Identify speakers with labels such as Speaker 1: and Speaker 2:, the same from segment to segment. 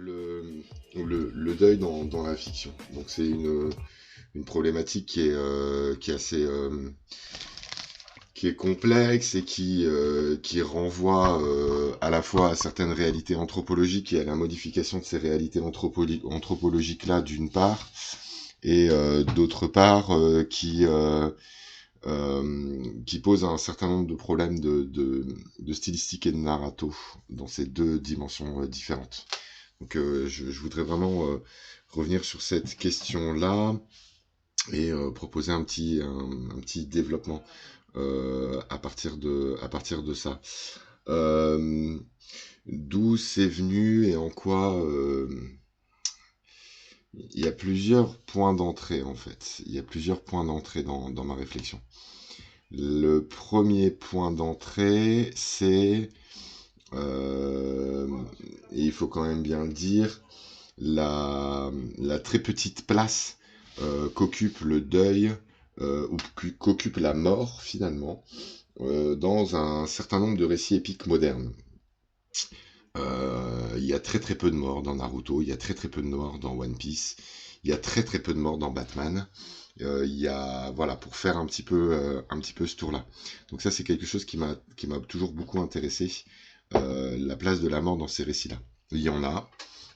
Speaker 1: le, le deuil dans la fiction. Donc c'est une problématique qui est assez qui est complexe et qui renvoie à la fois à certaines réalités anthropologiques et à la modification de ces réalités anthropologiques-là d'une part, et d'autre part qui pose un certain nombre de problèmes de stylistique et de narrato dans ces deux dimensions différentes. Donc je voudrais vraiment revenir sur cette question-là et proposer un petit développement à partir de ça. D'où c'est venu et en quoi il y a plusieurs points d'entrée en fait. Il y a plusieurs points d'entrée dans ma réflexion. Le premier point d'entrée, c'est, et il faut quand même bien le dire, la très petite place qu'occupe le deuil ou qu'occupe la mort finalement dans un certain nombre de récits épiques modernes. Il y a très très peu de morts dans Naruto, il y a très très peu de morts dans One Piece, il y a très très peu de morts dans Batman. Il y a voilà pour faire un petit peu ce tour-là. Donc ça c'est quelque chose qui m'a toujours beaucoup intéressé, la place de la mort dans ces récits-là. Il y en a,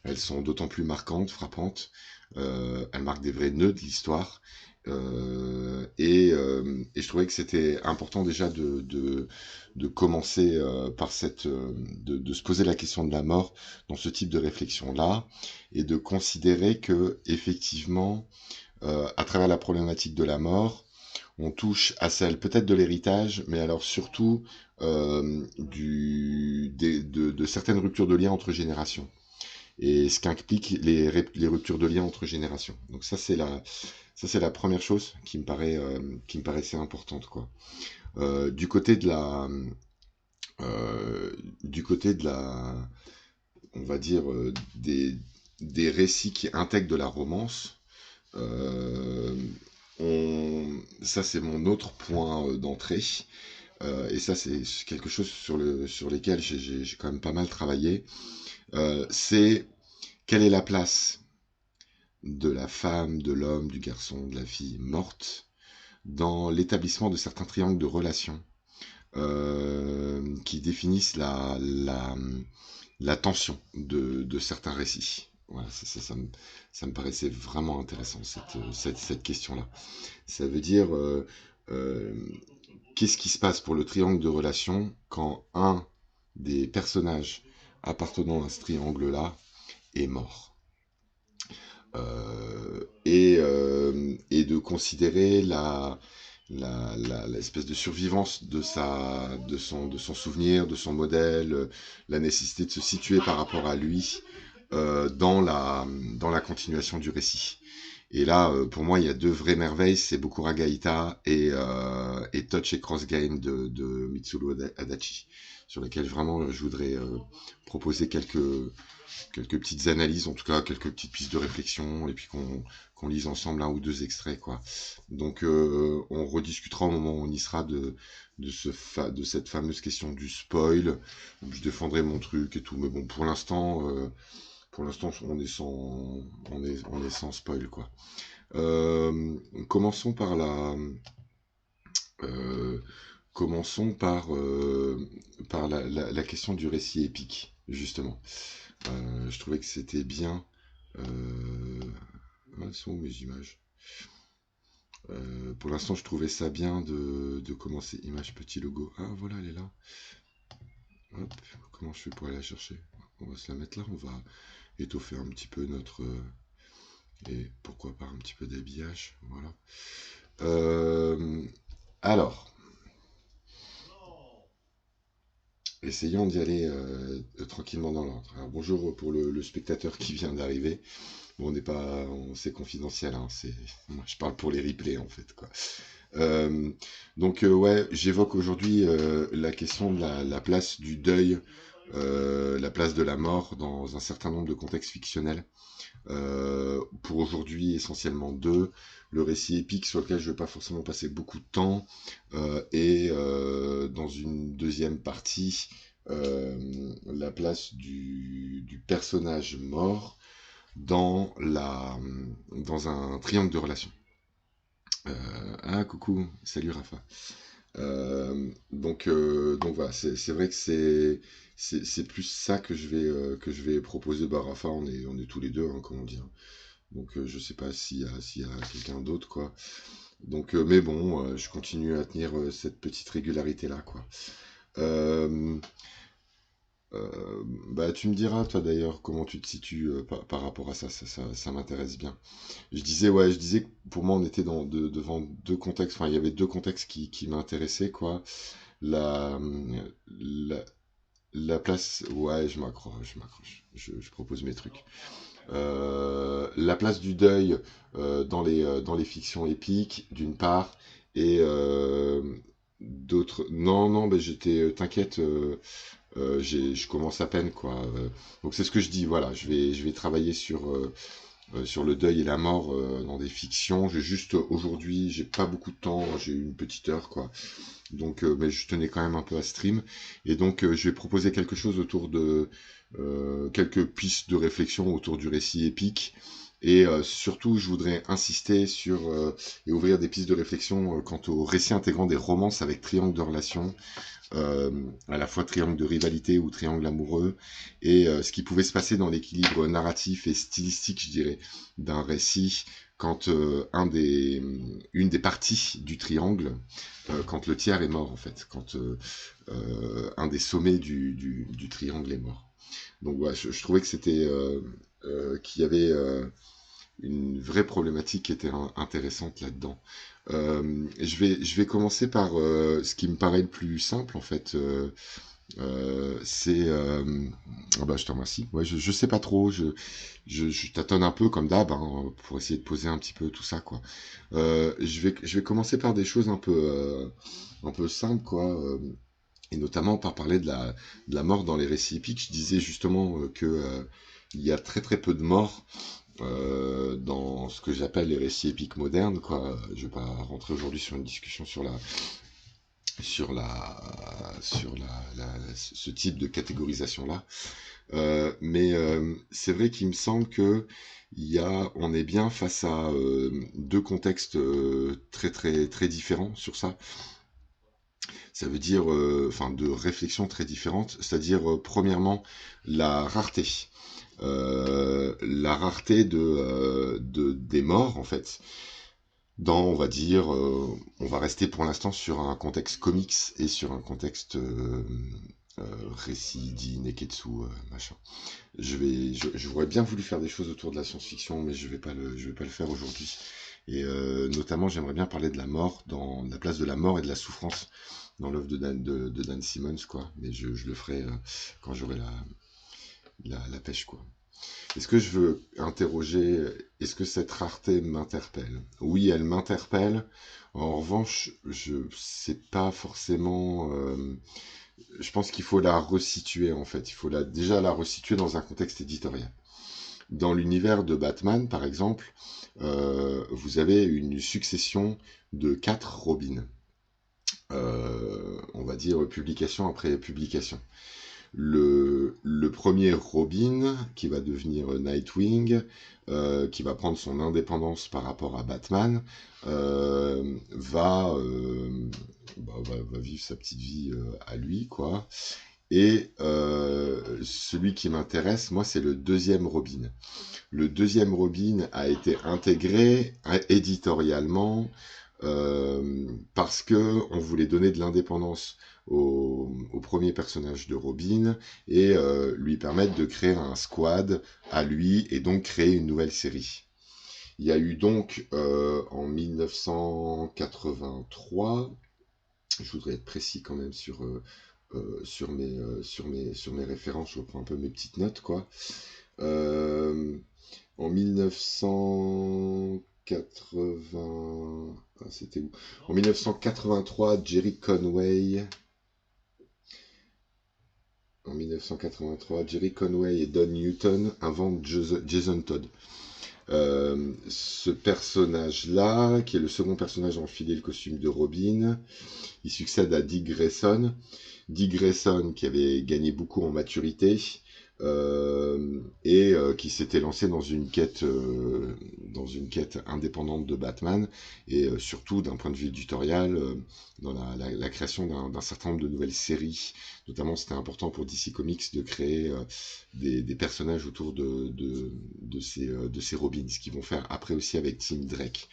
Speaker 1: elles sont d'autant plus marquantes, frappantes. Elles marquent des vrais nœuds de l'histoire. Et je trouvais que c'était important déjà de commencer par de se poser la question de la mort dans ce type de réflexion-là et de considérer que effectivement, à travers la problématique de la mort, on touche à celle peut-être de l'héritage, mais alors surtout de certaines ruptures de liens entre générations et ce qu'impliquent les ruptures de liens entre générations. Donc ça c'est la première chose qui me paraissait importante quoi. Du côté de la on va dire des récits qui intègrent de la romance. Euh, Ça c'est mon autre point d'entrée. Et ça c'est quelque chose sur lesquels j'ai quand même pas mal travaillé. C'est quelle est la place de la femme, de l'homme, du garçon, de la fille morte dans l'établissement de certains triangles de relations qui définissent la tension de certains récits. Voilà, ça me paraissait vraiment intéressant cette question-là. Ça veut dire euh, qu'est-ce qui se passe pour le triangle de relations quand un des personnages appartenant à ce triangle-là est mort. Et de considérer l'espèce de survivance de son souvenir, de son modèle, la nécessité de se situer par rapport à lui dans la continuation du récit. Et là, pour moi, il y a deux vraies merveilles, c'est Bokuraga Ita et Touch et Cross Game de Mitsuru Adachi, sur lesquels vraiment je voudrais proposer quelques petites analyses, en tout cas quelques petites pistes de réflexion, et puis qu'on lise ensemble un ou deux extraits, quoi. Donc on rediscutera au moment où on y sera de cette fameuse question du spoil. Je défendrai mon truc et tout, mais bon, pour l'instant, on est sans spoil, quoi. Commençons par euh, la question du récit épique, justement. Je trouvais que c'était bien. Sont où mes images? Pour l'instant, je trouvais ça bien de commencer. Image petit logo. Ah, voilà, elle est là. Hop, comment je fais pour aller la chercher? On va se la mettre là. On va étoffer un petit peu notre. Et pourquoi pas un petit peu d'habillage. Voilà. Alors, essayons d'y aller tranquillement dans l'ordre. Alors, bonjour pour le spectateur qui vient d'arriver. Bon, c'est confidentiel, hein, moi je parle pour les replays en fait, quoi. Donc ouais, j'évoque aujourd'hui la question de la place du deuil, la place de la mort dans un certain nombre de contextes fictionnels. Pour aujourd'hui, essentiellement deux. Le récit épique sur lequel je ne vais pas forcément passer beaucoup de temps, et dans une deuxième partie, la place du personnage mort dans un triangle de relations. Ah, coucou, salut Rafa. Donc voilà, c'est vrai que c'est plus ça que je vais proposer. Bah, Rafa, on est tous les deux, hein, comment dire. Donc je sais pas s'il y a quelqu'un d'autre, quoi. Donc, mais bon, je continue à tenir cette petite régularité-là, quoi. Euh, Bah, tu me diras, toi d'ailleurs, comment tu te situes par rapport à ça, ça m'intéresse bien. Je disais que pour moi, on était devant deux contextes, enfin, il y avait deux contextes qui m'intéressaient, quoi. La, la, la place, ouais, je propose mes trucs. La place du deuil dans les fictions épiques, d'une part, et d'autres. Non, non, mais t'inquiète, je commence à peine, quoi. Donc c'est ce que je dis, voilà, je vais travailler sur le deuil et la mort dans des fictions. J'ai juste aujourd'hui, j'ai pas beaucoup de temps, j'ai eu une petite heure, quoi. Donc, mais je tenais quand même un peu à stream. Et donc, je vais proposer quelque chose autour de quelques pistes de réflexion autour du récit épique. Et surtout, je voudrais insister sur et ouvrir des pistes de réflexion quant au récit intégrant des romances avec triangle de relations, à la fois triangle de rivalité ou triangle amoureux, et ce qui pouvait se passer dans l'équilibre narratif et stylistique, je dirais, d'un récit quand une des parties du triangle, quand le tiers est mort en fait, quand un des sommets du triangle est mort. Donc voilà, je trouvais que qu'il y avait une vraie problématique qui était intéressante là-dedans. Je vais commencer par ce qui me paraît le plus simple en fait. C'est ah bah je te remercie. Ouais, je sais pas trop. Je tâtonne un peu comme d'hab, hein, pour essayer de poser un petit peu tout ça, quoi. Je vais commencer par des choses un peu simples, quoi. Et notamment par parler de la mort dans les récits épiques. Je disais justement que il y a très très peu de morts dans ce que j'appelle les récits épiques modernes, quoi. Je vais pas rentrer aujourd'hui sur une discussion sur ce type de catégorisation là, mais c'est vrai qu'il me semble que on est bien face à deux contextes très très très différents sur ça. Ça veut dire, enfin, de réflexions très différentes. C'est-à-dire, premièrement, la rareté. La rareté des morts, en fait. On va dire, on va rester pour l'instant sur un contexte comics et sur un contexte récit dit Neketsu, machin. J'aurais bien voulu faire des choses autour de la science-fiction, mais je vais pas le faire aujourd'hui. Et notamment, j'aimerais bien parler de la mort, dans la place de la mort et de la souffrance dans l'œuvre de Dan Simmons, quoi. Mais je le ferai quand j'aurai la pêche, quoi. Est-ce que je veux interroger, est-ce que cette rareté m'interpelle? Oui, elle m'interpelle. En revanche, je sais pas forcément. Je pense qu'il faut la resituer, en fait. Il faut déjà la resituer dans un contexte éditorial. Dans l'univers de Batman, par exemple, vous avez une succession de 4 Robins. On va dire publication après publication. Le premier Robin, qui va devenir Nightwing, qui va prendre son indépendance par rapport à Batman, va vivre sa petite vie à lui, quoi. Et celui qui m'intéresse, moi, c'est le deuxième Robin. Le deuxième Robin a été intégré éditorialement parce que on voulait donner de l'indépendance au premier personnage de Robin et lui permettre de créer un squad à lui et donc créer une nouvelle série. Il y a eu donc en 1983, je voudrais être précis quand même sur mes références, je reprends un peu mes petites notes, quoi. En 1980, c'était où? En 1983, Jerry Conway. En 1983, Jerry Conway et Don Newton inventent Jason Todd. Ce personnage-là, qui est le second personnage à enfiler le costume de Robin, il succède à Dick Grayson. Dick Grayson qui avait gagné beaucoup en maturité et qui s'était lancé dans une quête indépendante de Batman et surtout d'un point de vue éditorial dans la création d'un certain nombre de nouvelles séries. Notamment, c'était important pour DC Comics de créer des personnages autour de ces Robins, ce qu'ils vont faire après aussi avec Tim Drake,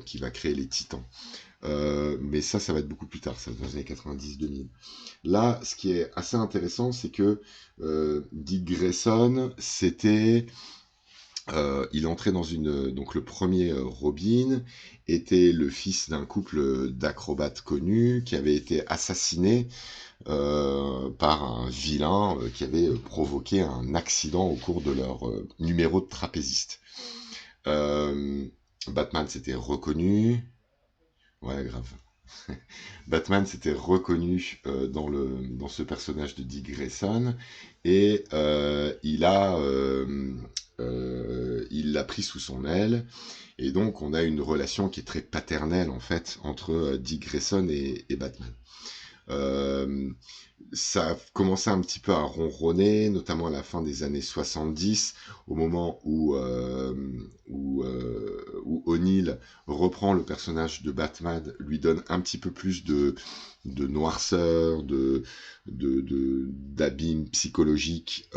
Speaker 1: qui va créer les Titans. Mais ça va être beaucoup plus tard, ça, dans les années 90-2000. Là, ce qui est assez intéressant, c'est que Dick Grayson, il entrait dans donc le premier Robin était le fils d'un couple d'acrobates connus qui avait été assassiné par un vilain qui avait provoqué un accident au cours de leur numéro de trapéziste. Batman s'était reconnu. Ouais, grave. Batman s'était reconnu dans ce personnage de Dick Grayson et il l'a pris sous son aile et donc on a une relation qui est très paternelle en fait entre Dick Grayson et Batman. Ça a commencé un petit peu à ronronner, notamment à la fin des années 70, au moment où O'Neill reprend le personnage de Batman, lui donne un petit peu plus de noirceur, d'abîme psychologique,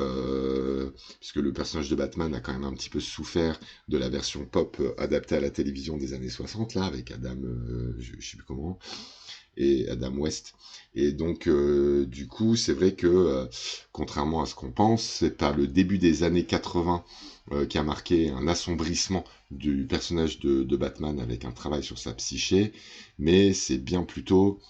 Speaker 1: puisque le personnage de Batman a quand même un petit peu souffert de la version pop adaptée à la télévision des années 60, là, avec Adam, je sais plus comment, et Adam West. Et donc, du coup, c'est vrai que, contrairement à ce qu'on pense, c'est pas le début des années 80 qui a marqué un assombrissement du personnage de Batman avec un travail sur sa psyché, mais c'est bien plutôt...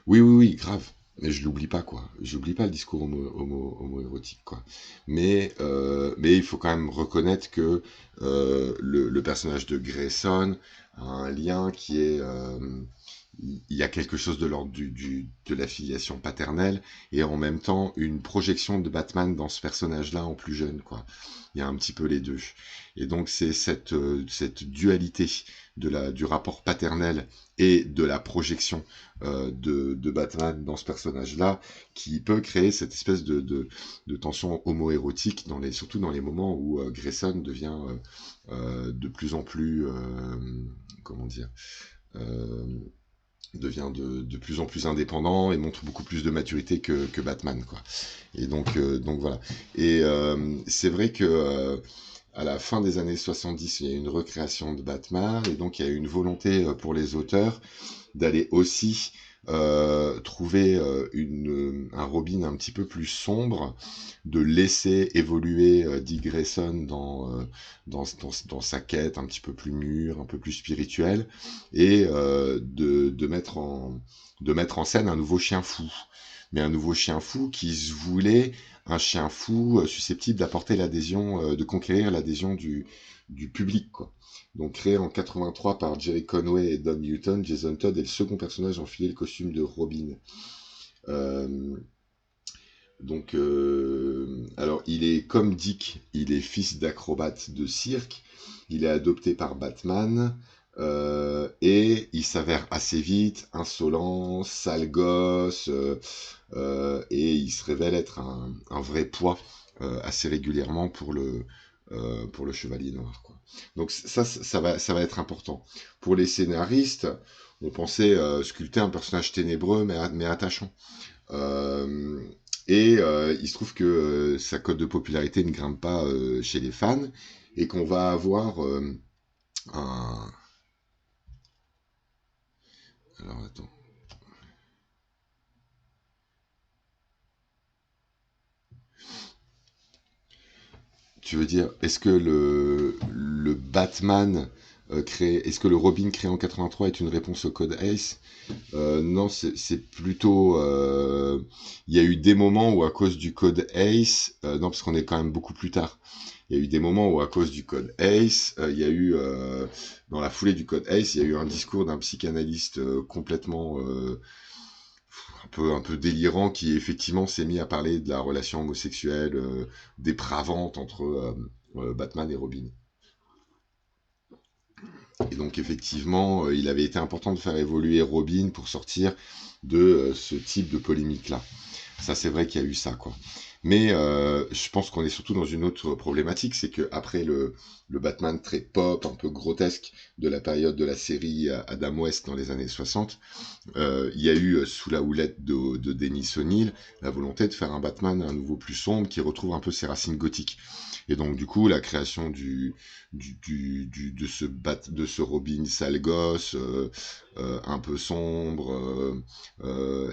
Speaker 1: oui, grave. Mais je l'oublie pas, quoi. J'oublie pas le discours homo-érotique, quoi. Mais il faut quand même reconnaître que le personnage de Grayson a un lien qui est... il y a quelque chose de l'ordre de la filiation paternelle et en même temps une projection de Batman dans ce personnage-là en plus jeune, quoi. Il y a un petit peu les deux. Et donc c'est cette dualité du rapport paternel et de la projection de Batman dans ce personnage-là qui peut créer cette espèce de tension homo-érotique surtout dans les moments où Grayson devient de plus en plus comment dire devient de plus en plus indépendant et montre beaucoup plus de maturité que Batman, quoi. Et donc voilà. Et c'est vrai que à la fin des années 70, il y a eu une recréation de Batman, et donc il y a eu une volonté pour les auteurs d'aller aussi trouver un Robin un petit peu plus sombre, de laisser évoluer Dick Grayson dans sa quête un petit peu plus mûre, un peu plus spirituelle, et de mettre en scène un nouveau chien fou. Mais un nouveau chien fou qui se voulait un chien fou susceptible d'apporter l'adhésion, de conquérir l'adhésion du public, quoi. Donc créé en 83 par Jerry Conway et Don Newton, Jason Todd est le second personnage à enfiler le costume de Robin. Alors il est comme Dick, il est fils d'acrobate de cirque, il est adopté par Batman, et il s'avère assez vite insolent, sale gosse, et il se révèle être un vrai poids assez régulièrement pour le Chevalier Noir, quoi. Donc ça va être important. Pour les scénaristes, on pensait sculpter un personnage ténébreux mais attachant. Il se trouve que sa cote de popularité ne grimpe pas chez les fans et qu'on va avoir un... Alors attends. Tu veux dire, est-ce que le Batman est-ce que le Robin créé en 83 est une réponse au code Ace? Non, c'est plutôt... Il y a eu des moments où à cause du code Ace, non, parce qu'on est quand même beaucoup plus tard, il y a eu des moments où à cause du code Ace, il y a eu, dans la foulée du code Ace, il y a eu un discours d'un psychanalyste complètement... un peu délirant qui effectivement s'est mis à parler de la relation homosexuelle dépravante entre Batman et Robin. Et donc effectivement, il avait été important de faire évoluer Robin pour sortir de ce type de polémique-là. Ça, c'est vrai qu'il y a eu ça, quoi. Mais je pense qu'on est surtout dans une autre problématique, c'est que après le Batman très pop, un peu grotesque de la période de la série Adam West dans les années 60, il y a eu, sous la houlette de Dennis O'Neil, la volonté de faire un Batman à nouveau plus sombre qui retrouve un peu ses racines gothiques. Et donc du coup, la création de ce Robin sale gosse, un peu sombre,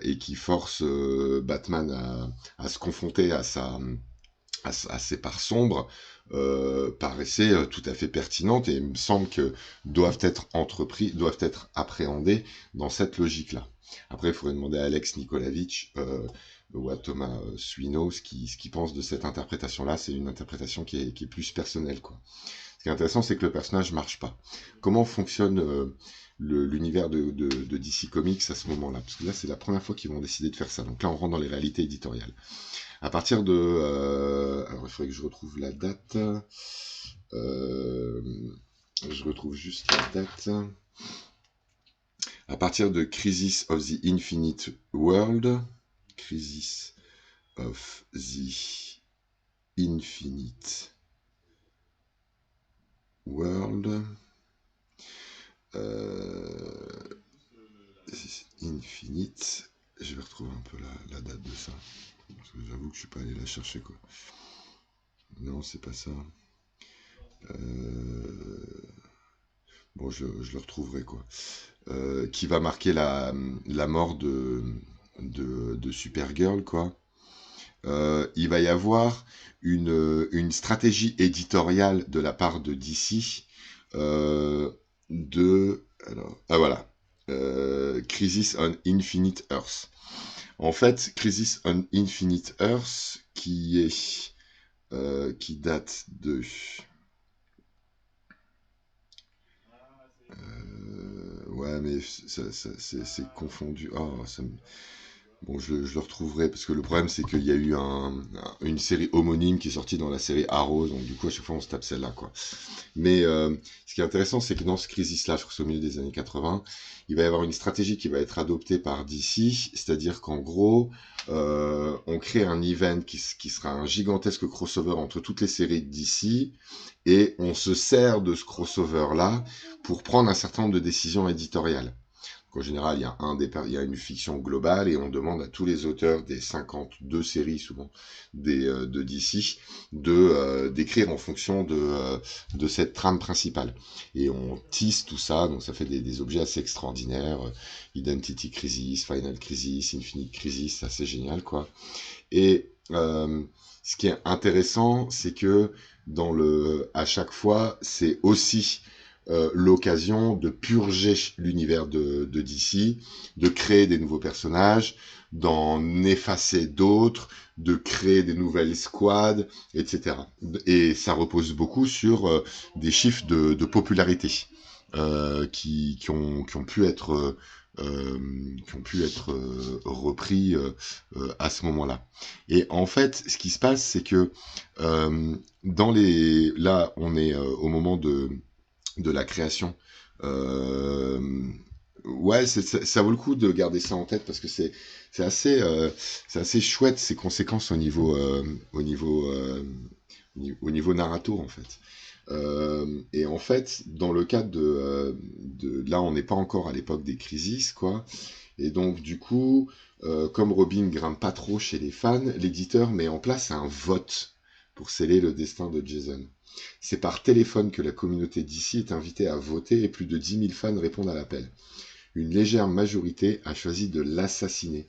Speaker 1: et qui force Batman à se confronter à ses parts sombres, paraissait tout à fait pertinente et il me semble que doivent être appréhendées dans cette logique-là. Après, il faudrait demander à Alex Nikolavitch ou à Thomas Suino ce qu'ils pensent de cette interprétation-là. C'est une interprétation qui est plus personnelle, quoi. Ce qui est intéressant, c'est que le personnage marche pas. Comment fonctionne l'univers de DC Comics à ce moment-là? Parce que là, c'est la première fois qu'ils vont décider de faire ça. Donc là, on rentre dans les réalités éditoriales. À partir de... alors, il faudrait que je retrouve la date. Je retrouve juste la date. À partir de Crisis of the Infinite World. Crisis of the Infinite World. Infinite. Je vais retrouver un peu la date de ça. Parce que j'avoue que je suis pas allé la chercher, quoi. Non, c'est pas ça. Bon, je le retrouverai, quoi. Qui va marquer la mort de Supergirl, quoi. Il va y avoir une stratégie éditoriale de la part de DC alors, ah voilà, Crisis on Infinite Earth. En fait, Crisis on Infinite Earth, qui date de... ouais, mais c'est confondu. Oh, bon, je le retrouverai, parce que le problème, c'est qu'il y a eu une série homonyme qui est sortie dans la série Arrow, donc du coup, à chaque fois, on se tape celle-là, quoi. Mais ce qui est intéressant, c'est que dans ce crisis-là, je crois que c'est au milieu des années 80, il va y avoir une stratégie qui va être adoptée par DC, c'est-à-dire qu'en gros, on crée un event qui sera un gigantesque crossover entre toutes les séries de DC, et on se sert de ce crossover-là pour prendre un certain nombre de décisions éditoriales. En général, il y a une fiction globale et on demande à tous les auteurs des 52 séries souvent de DC d'écrire en fonction de cette trame principale. Et on tisse tout ça, donc ça fait des objets assez extraordinaires. Identity Crisis, Final Crisis, Infinite Crisis, c'est assez génial, quoi. Et ce qui est intéressant, c'est que à chaque fois, c'est aussi l'occasion de purger l'univers de DC, de créer des nouveaux personnages, d'en effacer d'autres, de créer des nouvelles squads, etc. Et ça repose beaucoup sur des chiffres de popularité qui ont pu être repris à ce moment-là. Et en fait, ce qui se passe, c'est que là, on est au moment de la création. Ouais, ça vaut le coup de garder ça en tête parce que c'est assez chouette ces conséquences au niveau narrato, en fait. Et en fait, dans le cadre là, on n'est pas encore à l'époque des crises, quoi. Et donc, du coup, comme Robin grimpe pas trop chez les fans, l'éditeur met en place un vote pour sceller le destin de Jason. C'est par téléphone que la communauté DC est invitée à voter et plus de 10 000 fans répondent à l'appel. Une légère majorité a choisi de l'assassiner.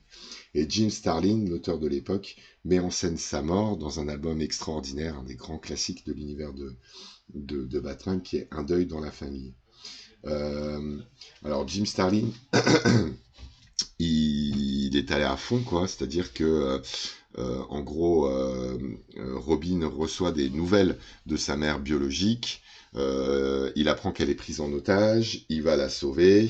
Speaker 1: Et Jim Starlin, l'auteur de l'époque, met en scène sa mort dans un album extraordinaire, un des grands classiques de l'univers de Batman, qui est Un deuil dans la famille. Alors Jim Starlin, il est allé à fond, quoi. C'est-à-dire que en gros, Robin reçoit des nouvelles de sa mère biologique. Il apprend qu'elle est prise en otage. Il va la sauver.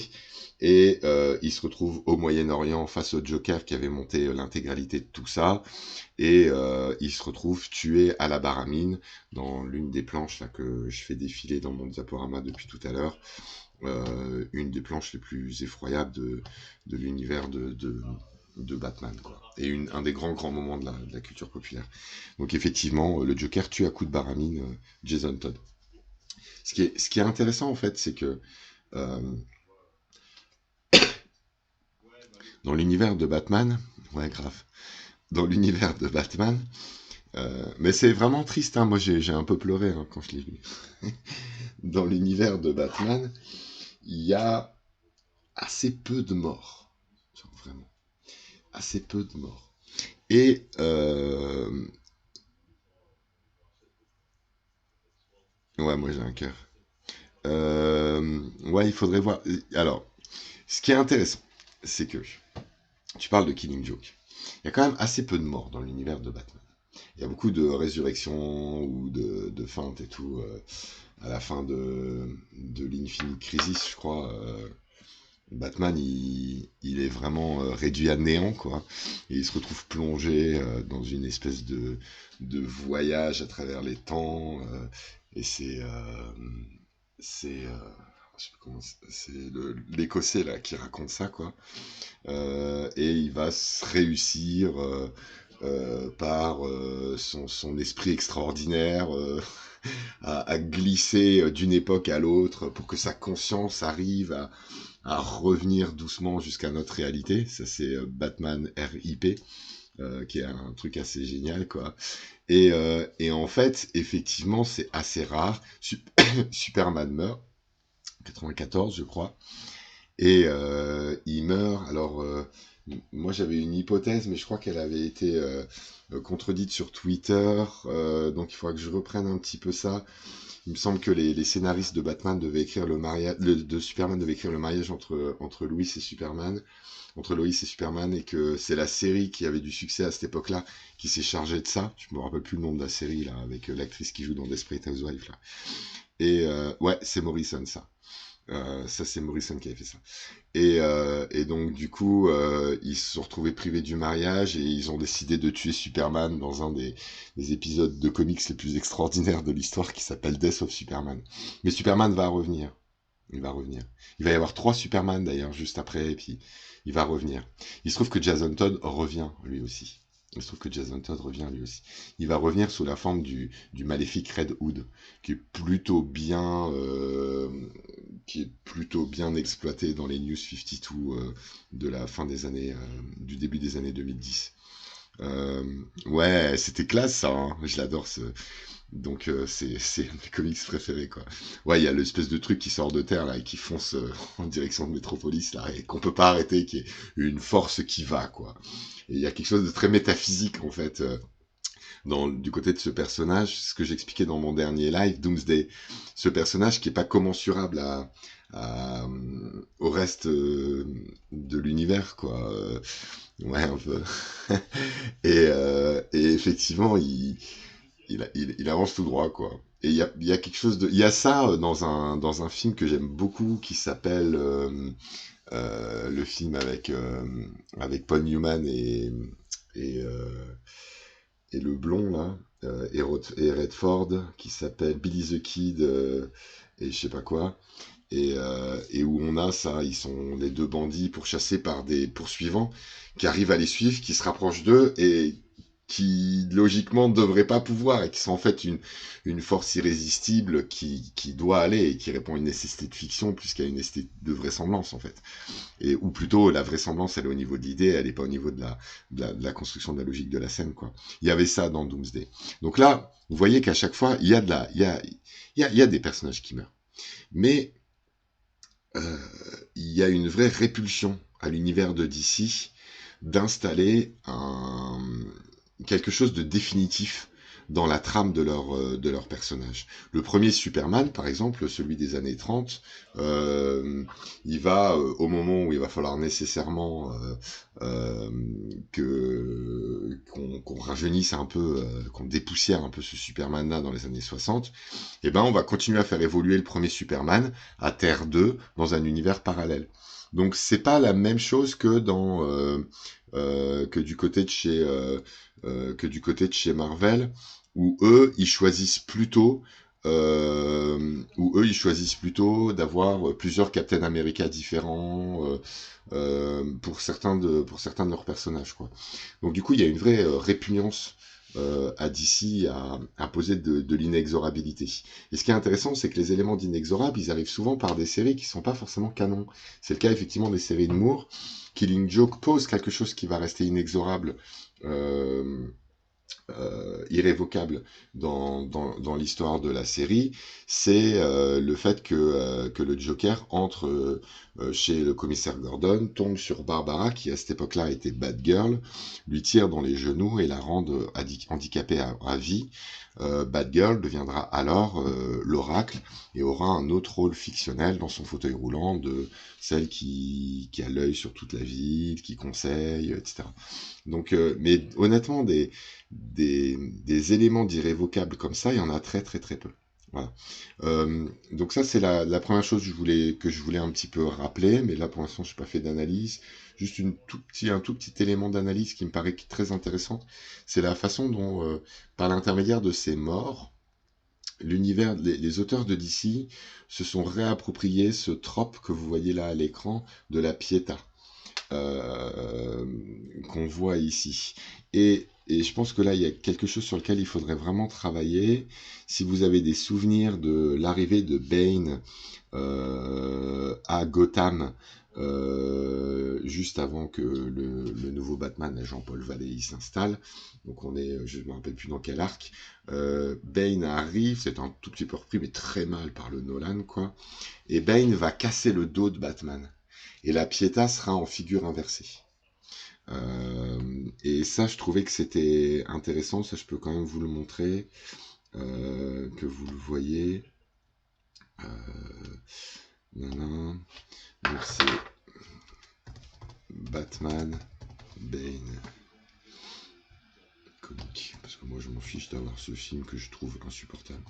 Speaker 1: et il se retrouve au Moyen-Orient face au Joker qui avait monté l'intégralité de tout ça, et il se retrouve tué à la baramine dans l'une des planches là que je fais défiler dans mon diaporama depuis tout à l'heure, une des planches les plus effroyables de l'univers de Batman, quoi. Et un des grands moments de la culture populaire. Donc effectivement, le Joker tue à coups de baramine Jason Todd. Ce qui est intéressant en fait, c'est que euh, dans l'univers de Batman, ouais grave, dans l'univers de Batman, mais c'est vraiment triste, hein, moi j'ai un peu pleuré hein, quand je l'ai lu. Dans l'univers de Batman, il y a assez peu de morts, genre vraiment, assez peu de morts. Et ouais, moi j'ai un cœur. Ouais, il faudrait voir. Alors, ce qui est intéressant, c'est que tu parles de Killing Joke. Il y a quand même assez peu de morts dans l'univers de Batman. Il y a beaucoup de résurrections ou de feintes et tout. À la fin de l'Infinite Crisis, je crois, Batman, il est vraiment réduit à néant, quoi. Et il se retrouve plongé dans une espèce de voyage à travers les temps. Et c'est, je sais plus comment c'est l'Écossais là qui raconte ça, quoi. Et il va se réussir par son esprit extraordinaire à glisser d'une époque à l'autre pour que sa conscience arrive à revenir doucement jusqu'à notre réalité. Ça, c'est Batman RIP, qui est un truc assez génial, quoi. Et en fait, effectivement, c'est assez rare. Superman meurt, 94, je crois. Et il meurt. Alors, moi, j'avais une hypothèse, mais je crois qu'elle avait été contredite sur Twitter. Donc, il faudra que je reprenne un petit peu ça. Il me semble que les scénaristes de Batman devaient écrire le mariage, de Superman devaient écrire le mariage entre Lois et Superman, et que c'est la série qui avait du succès à cette époque-là qui s'est chargée de ça. Je me rappelle plus le nom de la série là, avec l'actrice qui joue dans Desperate Housewives là. Et ouais, c'est Morrison ça. Ça c'est Morrison qui avait fait ça. Et donc du coup, ils se sont retrouvés privés du mariage et ils ont décidé de tuer Superman dans un des épisodes de comics les plus extraordinaires de l'histoire qui s'appelle Death of Superman. Mais Superman va revenir. Il va revenir. Il va y avoir 3 Superman d'ailleurs juste après et puis il va revenir. Il se trouve que Jason Todd revient lui aussi. Il se trouve que Jason Todd revient lui aussi. Il va revenir sous la forme du maléfique Red Hood, qui est plutôt bien, exploité dans les News 52 de la fin des années, du début des années 2010. Ouais, c'était classe ça, hein. Je l'adore ce. Donc c'est un de mes comics préférés quoi. Ouais, il y a l'espèce de truc qui sort de terre là et qui fonce en direction de Metropolis là et qu'on peut pas arrêter, qui est une force qui va quoi. Et il y a quelque chose de très métaphysique en fait du côté de ce personnage, ce que j'expliquais dans mon dernier live, Doomsday. Ce personnage qui est pas commensurable au reste de l'univers quoi. Ouais un peu. Et effectivement il avance tout droit, quoi. Et il y a quelque chose de, il y a ça dans un film que j'aime beaucoup qui s'appelle le film avec Paul Newman et, euh, et le blond là et Redford qui s'appelle Billy the Kid et je sais pas quoi. Et où on a ça, ils sont les deux bandits pourchassés par des poursuivants qui arrivent à les suivre, qui se rapprochent d'eux et qui logiquement ne devraient pas pouvoir et qui sont en fait une force irrésistible qui doit aller et qui répond à une nécessité de fiction plus qu'à une nécessité de vraisemblance en fait. Ou plutôt la vraisemblance elle est au niveau de l'idée, elle n'est pas au niveau de la construction de la logique de la scène quoi. Il y avait ça dans Doomsday. Donc là, vous voyez qu'à chaque fois, il y a des personnages qui meurent. Mais il y a une vraie répulsion à l'univers de DC d'installer quelque chose de définitif dans la trame de leur personnage. Le premier Superman, par exemple, celui des années 30, il va, au moment où il va falloir nécessairement qu'on rajeunisse un peu, qu'on dépoussière un peu ce Superman-là dans les années 60, et ben on va continuer à faire évoluer le premier Superman à Terre 2 dans un univers parallèle. Donc c'est pas la même chose que que du côté de chez Marvel, où eux ils choisissent plutôt d'avoir plusieurs Captain America différents pour certains de leurs personnages, quoi. Donc du coup il y a une vraie répugnance à DC à poser de l'inexorabilité. Et ce qui est intéressant, c'est que les éléments d'inexorable, ils arrivent souvent par des séries qui sont pas forcément canons. C'est le cas effectivement des séries de Moore. Killing Joke pose quelque chose qui va rester inexorable, euh, irrévocable dans l'histoire de la série, c'est le fait que le Joker entre chez le commissaire Gordon, tombe sur Barbara, qui à cette époque-là était Batgirl, lui tire dans les genoux et la rend handicapée à vie. Batgirl deviendra alors l'Oracle et aura un autre rôle fictionnel dans son fauteuil roulant de celle qui a l'œil sur toute la ville, qui conseille, etc. Donc, mais honnêtement, des éléments d'irrévocables comme ça, il y en a très très très peu. Voilà. Donc ça, c'est la première chose que je voulais un petit peu rappeler, mais là pour l'instant, je n'ai pas fait d'analyse. Juste un tout petit élément d'analyse qui me paraît très intéressant, c'est la façon dont, par l'intermédiaire de ces morts, les auteurs de DC se sont réappropriés ce trope que vous voyez là à l'écran de la Pietà euh, qu'on voit ici. Et je pense que là, il y a quelque chose sur lequel il faudrait vraiment travailler. Si vous avez des souvenirs de l'arrivée de Bane à Gotham, juste avant que le nouveau Batman, Jean-Paul Vallée, s'installe, donc on est, je ne me rappelle plus dans quel arc, Bane arrive, c'est un tout petit peu repris, mais très mal par le Nolan, quoi, et Bane va casser le dos de Batman. Et la Pietà sera en figure inversée. Et ça, je trouvais que c'était intéressant. Ça, je peux quand même vous le montrer, que vous le voyez. Donc c'est Batman, Bane, comique. Parce que moi, je m'en fiche d'avoir ce film que je trouve insupportable.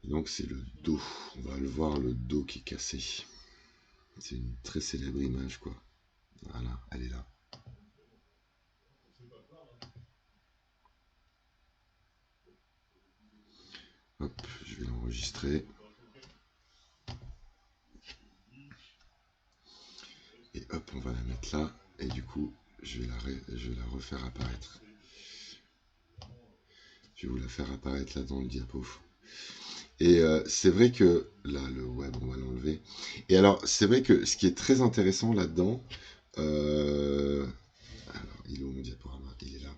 Speaker 1: Et donc c'est le dos. On va le voir, le dos qui est cassé. C'est une très célèbre image, quoi. Voilà, elle est là. Hop, je vais l'enregistrer. Et hop, on va la mettre là. Et du coup, je vais la refaire apparaître. Je vais vous la faire apparaître là dans le diapo. Et c'est vrai que là, le web, on va l'enlever. Et alors, c'est vrai que ce qui est très intéressant là-dedans, alors, il est où mon diaporama? Il est là.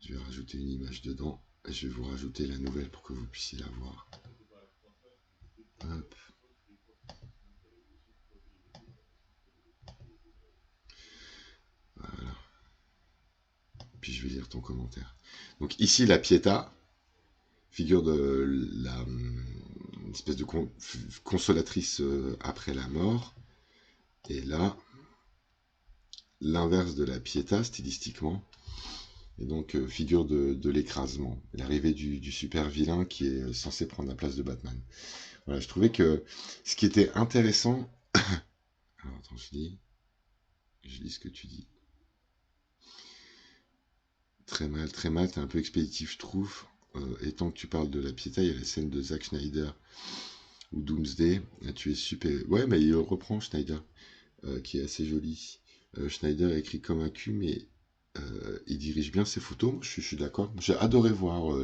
Speaker 1: Je vais rajouter une image dedans. Et je vais vous rajouter la nouvelle pour que vous puissiez la voir. Hop. Voilà. Puis je vais lire ton commentaire. Donc ici, la Pietà, figure de la une espèce de consolatrice après la mort. Et là, l'inverse de la Pietà, stylistiquement. Et donc, figure de l'écrasement. L'arrivée du super vilain qui est censé prendre la place de Batman. Voilà, je trouvais que ce qui était intéressant... Alors, attends, je lis ce que tu dis. Très mal, t'es un peu expéditif, je trouve. Et tant que tu parles de la Pietà, il y a la scène de Zack Snyder ou Doomsday. Là, tu es super... Ouais, mais il reprend Snyder, qui est assez joli. Schneider écrit comme un cul, mais il dirige bien ses photos. Je suis d'accord. J'ai adoré voir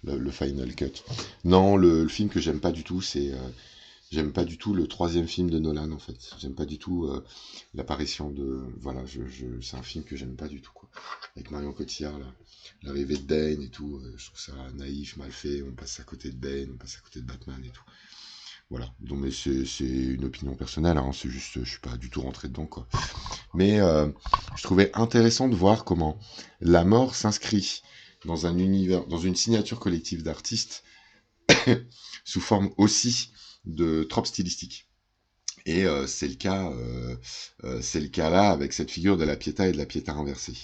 Speaker 1: le Final Cut. Non, le film que j'aime pas du tout, j'aime pas du tout le troisième film de Nolan, en fait. J'aime pas du tout l'apparition de... Voilà, c'est un film que j'aime pas du tout, quoi. Avec Marion Cotillard, là. L'arrivée de Bane et tout, je trouve ça naïf, mal fait. On passe à côté de Bane, on passe à côté de Batman et tout. Voilà, donc mais c'est une opinion personnelle, hein, c'est juste, je suis pas du tout rentré dedans, quoi. Mais je trouvais intéressant de voir comment la mort s'inscrit dans un univers, dans une signature collective d'artistes sous forme aussi de tropes stylistiques. Et c'est le cas là avec cette figure de la Pietà et de la Pietà inversée.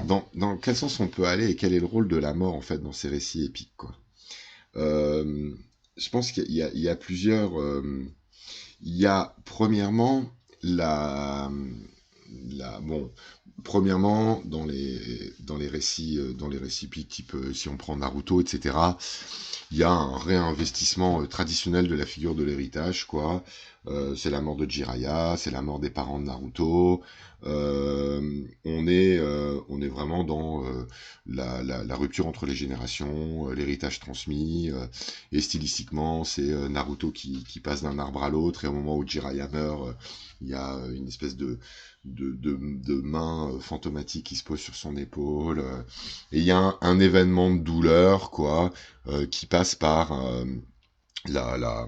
Speaker 1: Dans quel sens on peut aller et quel est le rôle de la mort en fait dans ces récits épiques, quoi. Euh, je pense qu'il y a plusieurs. Il y a premièrement la, bon, premièrement dans les récits type si on prend Naruto, etc. Il y a un réinvestissement traditionnel de la figure de l'héritage, quoi. C'est la mort de Jiraiya, c'est la mort des parents de Naruto. On est vraiment dans la rupture entre les générations, l'héritage transmis, et stylistiquement, c'est Naruto qui passe d'un arbre à l'autre, et au moment où Jiraiya meurt, il y a une espèce de main fantomatique qui se pose sur son épaule, et il y a un événement de douleur, quoi, qui passe par la, la,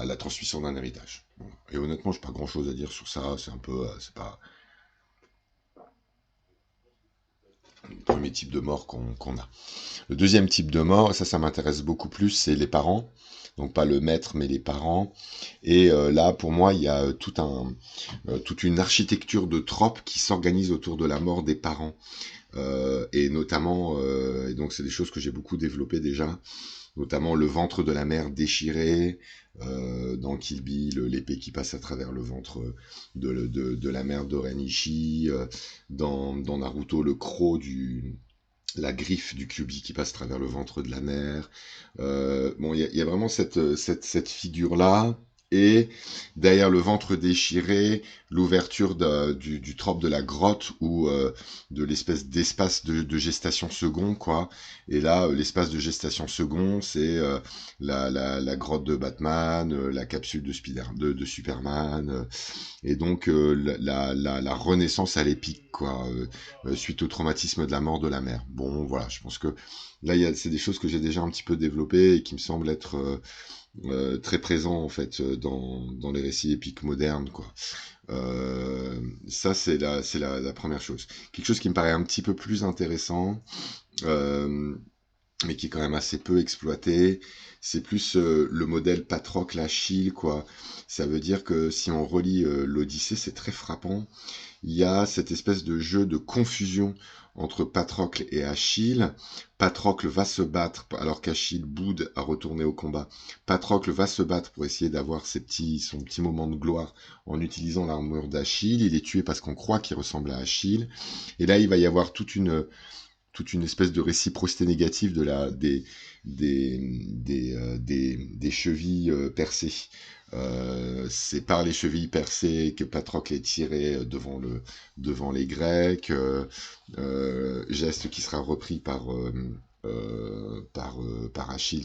Speaker 1: la transmission d'un héritage. Voilà. Et honnêtement, j'ai pas grand chose à dire sur ça, c'est un peu, c'est pas le premier type de mort qu'on a. Le deuxième type de mort, ça m'intéresse beaucoup plus, c'est les parents. Donc pas le maître, mais les parents. Et là, pour moi, il y a toute une architecture de tropes qui s'organise autour de la mort des parents. Et notamment, et donc c'est des choses que j'ai beaucoup développées déjà, notamment le ventre de la mère déchiré, dans Kill Bill, l'épée qui passe à travers le ventre de la mère d'Orenishi, dans Naruto, le croc la griffe du Kyuubi qui passe à travers le ventre de la mère. Bon, il y a vraiment cette figure-là. Et derrière le ventre déchiré, l'ouverture du trope de la grotte ou de l'espèce d'espace de gestation second, quoi. Et là, l'espace de gestation second, c'est la grotte de Batman, la capsule de Superman, et donc la renaissance à l'épique, quoi, suite au traumatisme de la mort de la mère. Bon, voilà, je pense que là, c'est des choses que j'ai déjà un petit peu développées et qui me semblent être très présents, en fait, dans les récits épiques modernes, quoi. Ça, c'est la première chose. Quelque chose qui me paraît un petit peu plus intéressant, euh, mais qui est quand même assez peu exploité, c'est plus le modèle Patrocle-Achille, quoi. Ça veut dire que si on relit l'Odyssée, c'est très frappant. Il y a cette espèce de jeu de confusion entre Patrocle et Achille. Patrocle va se battre alors qu'Achille boude à retourner au combat. Patrocle va se battre pour essayer d'avoir son petit moment de gloire en utilisant l'armure d'Achille. Il est tué parce qu'on croit qu'il ressemble à Achille. Et là, il va y avoir toute une espèce de réciprocité négative des chevilles percées. C'est par les chevilles percées que Patrocle est tiré devant les Grecs, geste qui sera repris par Achille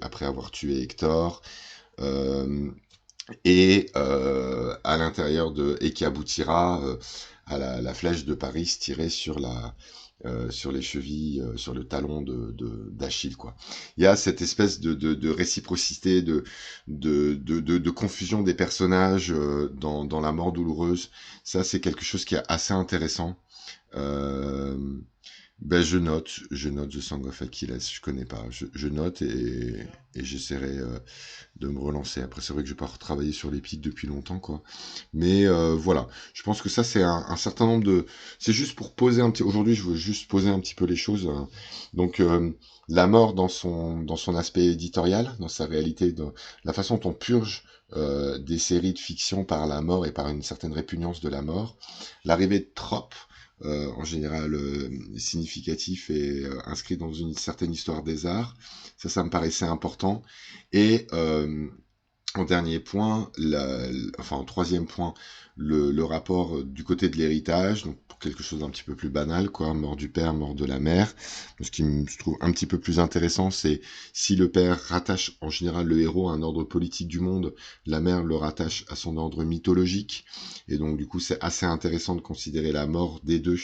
Speaker 1: après avoir tué Hector, à l'intérieur et qui aboutira à la flèche de Paris tirée sur les chevilles, sur le talon d'Achille, quoi. Il y a cette espèce de réciprocité, de confusion des personnages dans la mort douloureuse. Ça, c'est quelque chose qui est assez intéressant. Euh, Ben, je note The Song of Achilles, je connais pas. Je note et j'essaierai de me relancer. Après, c'est vrai que je n'ai pas retravaillé sur l'épique depuis longtemps, quoi. Mais voilà, je pense que ça, c'est un certain nombre de... C'est juste pour poser un petit... Aujourd'hui, je veux juste poser un petit peu les choses. Donc, la mort dans son aspect éditorial, dans sa réalité, dans la façon dont on purge des séries de fiction par la mort et par une certaine répugnance de la mort. L'arrivée de tropes, en général significatif et inscrit dans une certaine histoire des arts. Ça me paraissait important. Et en dernier point, enfin en troisième point, le rapport du côté de l'héritage, donc pour quelque chose d'un petit peu plus banal, quoi, mort du père, mort de la mère. Ce qui je trouve un petit peu plus intéressant, c'est si le père rattache en général le héros à un ordre politique du monde, la mère le rattache à son ordre mythologique. Et donc du coup, c'est assez intéressant de considérer la mort des deux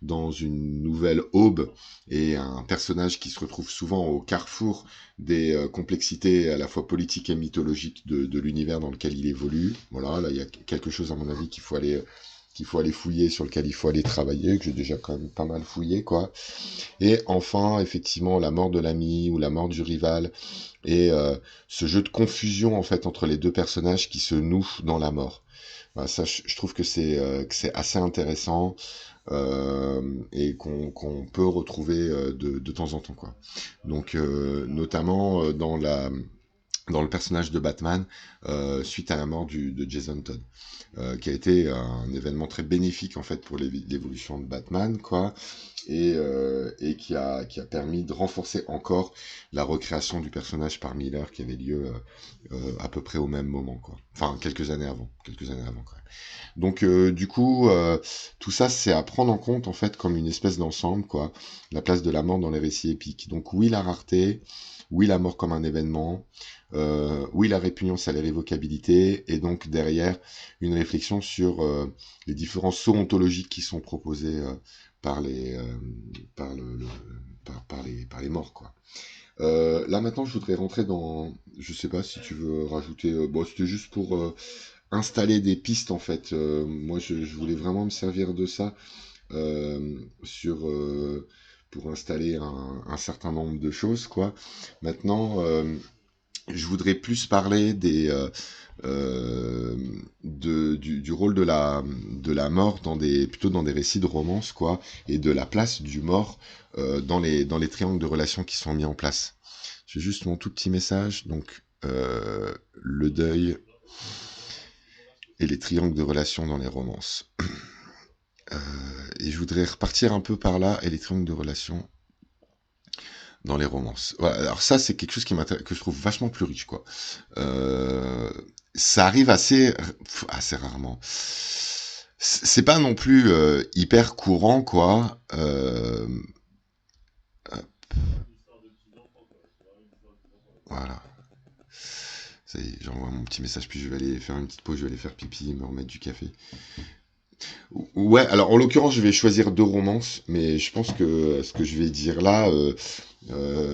Speaker 1: dans une nouvelle aube et un personnage qui se retrouve souvent au carrefour des complexités à la fois politiques et mythologiques de l'univers dans lequel il évolue. Voilà, là il y a quelque chose à mon avis qu'il faut aller fouiller, sur lequel il faut aller travailler, que j'ai déjà quand même pas mal fouillé, quoi. Et enfin, effectivement, la mort de l'ami ou la mort du rival et ce jeu de confusion en fait entre les deux personnages qui se nouent dans la mort. Voilà, ça, je trouve que c'est assez intéressant et qu'on peut retrouver de temps en temps, quoi. Donc, notamment dans le personnage de Batman suite à la mort de Jason Todd, qui a été un événement très bénéfique en fait pour l'évolution de Batman, quoi, et qui a permis de renforcer encore la recréation du personnage par Miller qui avait lieu à peu près au même moment, quoi. Enfin, quelques années avant, quoi. Donc du coup, tout ça c'est à prendre en compte en fait comme une espèce d'ensemble, quoi. La place de la mort dans les récits épiques. Donc oui, la rareté, oui, la mort comme un événement, oui, la répugnance à l'irrévocabilité, et donc derrière une réflexion sur les différents sauts ontologiques qui sont proposés par les par par les morts, quoi. Là maintenant, je voudrais rentrer dans, je sais pas si tu veux rajouter, bon, c'était juste pour installer des pistes en fait. Moi, je voulais vraiment me servir de ça sur pour installer un certain nombre de choses, quoi. Maintenant, je voudrais plus parler du rôle de la mort plutôt dans des récits de romance, quoi, et de la place du mort dans les triangles de relations qui sont mis en place. J'ai juste mon tout petit message, donc le deuil et les triangles de relations dans les romances. Et je voudrais repartir un peu par là, et les triangles de relations dans les romances. Voilà, alors ça, c'est quelque chose que je trouve vachement plus riche, quoi. Euh, Ça arrive assez rarement. C'est pas non plus hyper courant, quoi. Voilà. Ça y est, j'envoie mon petit message, puis je vais aller faire une petite pause, je vais aller faire pipi, me remettre du café. Ouais, alors en l'occurrence, je vais choisir deux romances, mais je pense que ce que je vais dire là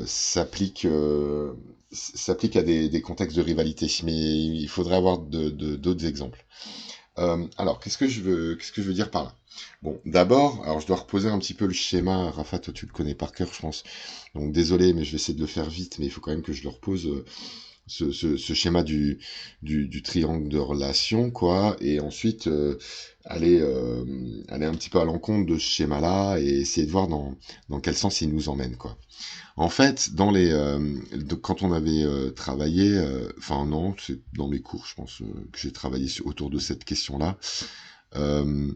Speaker 1: s'applique à des contextes de rivalité, mais il faudrait avoir d'autres exemples. Alors, qu'est-ce que je veux dire par là? Bon, d'abord, alors je dois reposer un petit peu le schéma. Rafa, toi tu le connais par cœur, je pense. Donc désolé, mais je vais essayer de le faire vite, mais il faut quand même que je le repose. Ce schéma du triangle de relation, quoi, et ensuite aller un petit peu à l'encontre de ce schéma-là et essayer de voir dans quel sens il nous emmène, quoi. En fait, quand on avait travaillé, enfin non, c'est dans mes cours, je pense que j'ai travaillé autour de cette question-là. euh,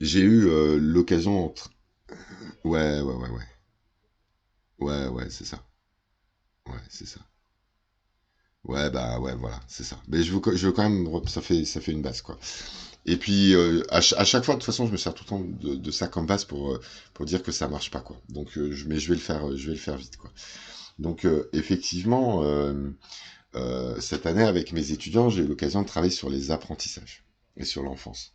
Speaker 1: j'ai eu l'occasion, ouais, ouais, ouais, ouais, ouais, ouais, c'est ça, ouais, c'est ça. Ouais, bah ouais, voilà, c'est ça. Mais je veux quand même, ça fait une base, quoi. Et puis, à chaque fois, de toute façon, je me sers tout le temps de ça comme base pour dire que ça marche pas, quoi. Donc, mais je vais le faire vite, quoi. Donc, effectivement, cette année, avec mes étudiants, j'ai eu l'occasion de travailler sur les apprentissages et sur l'enfance.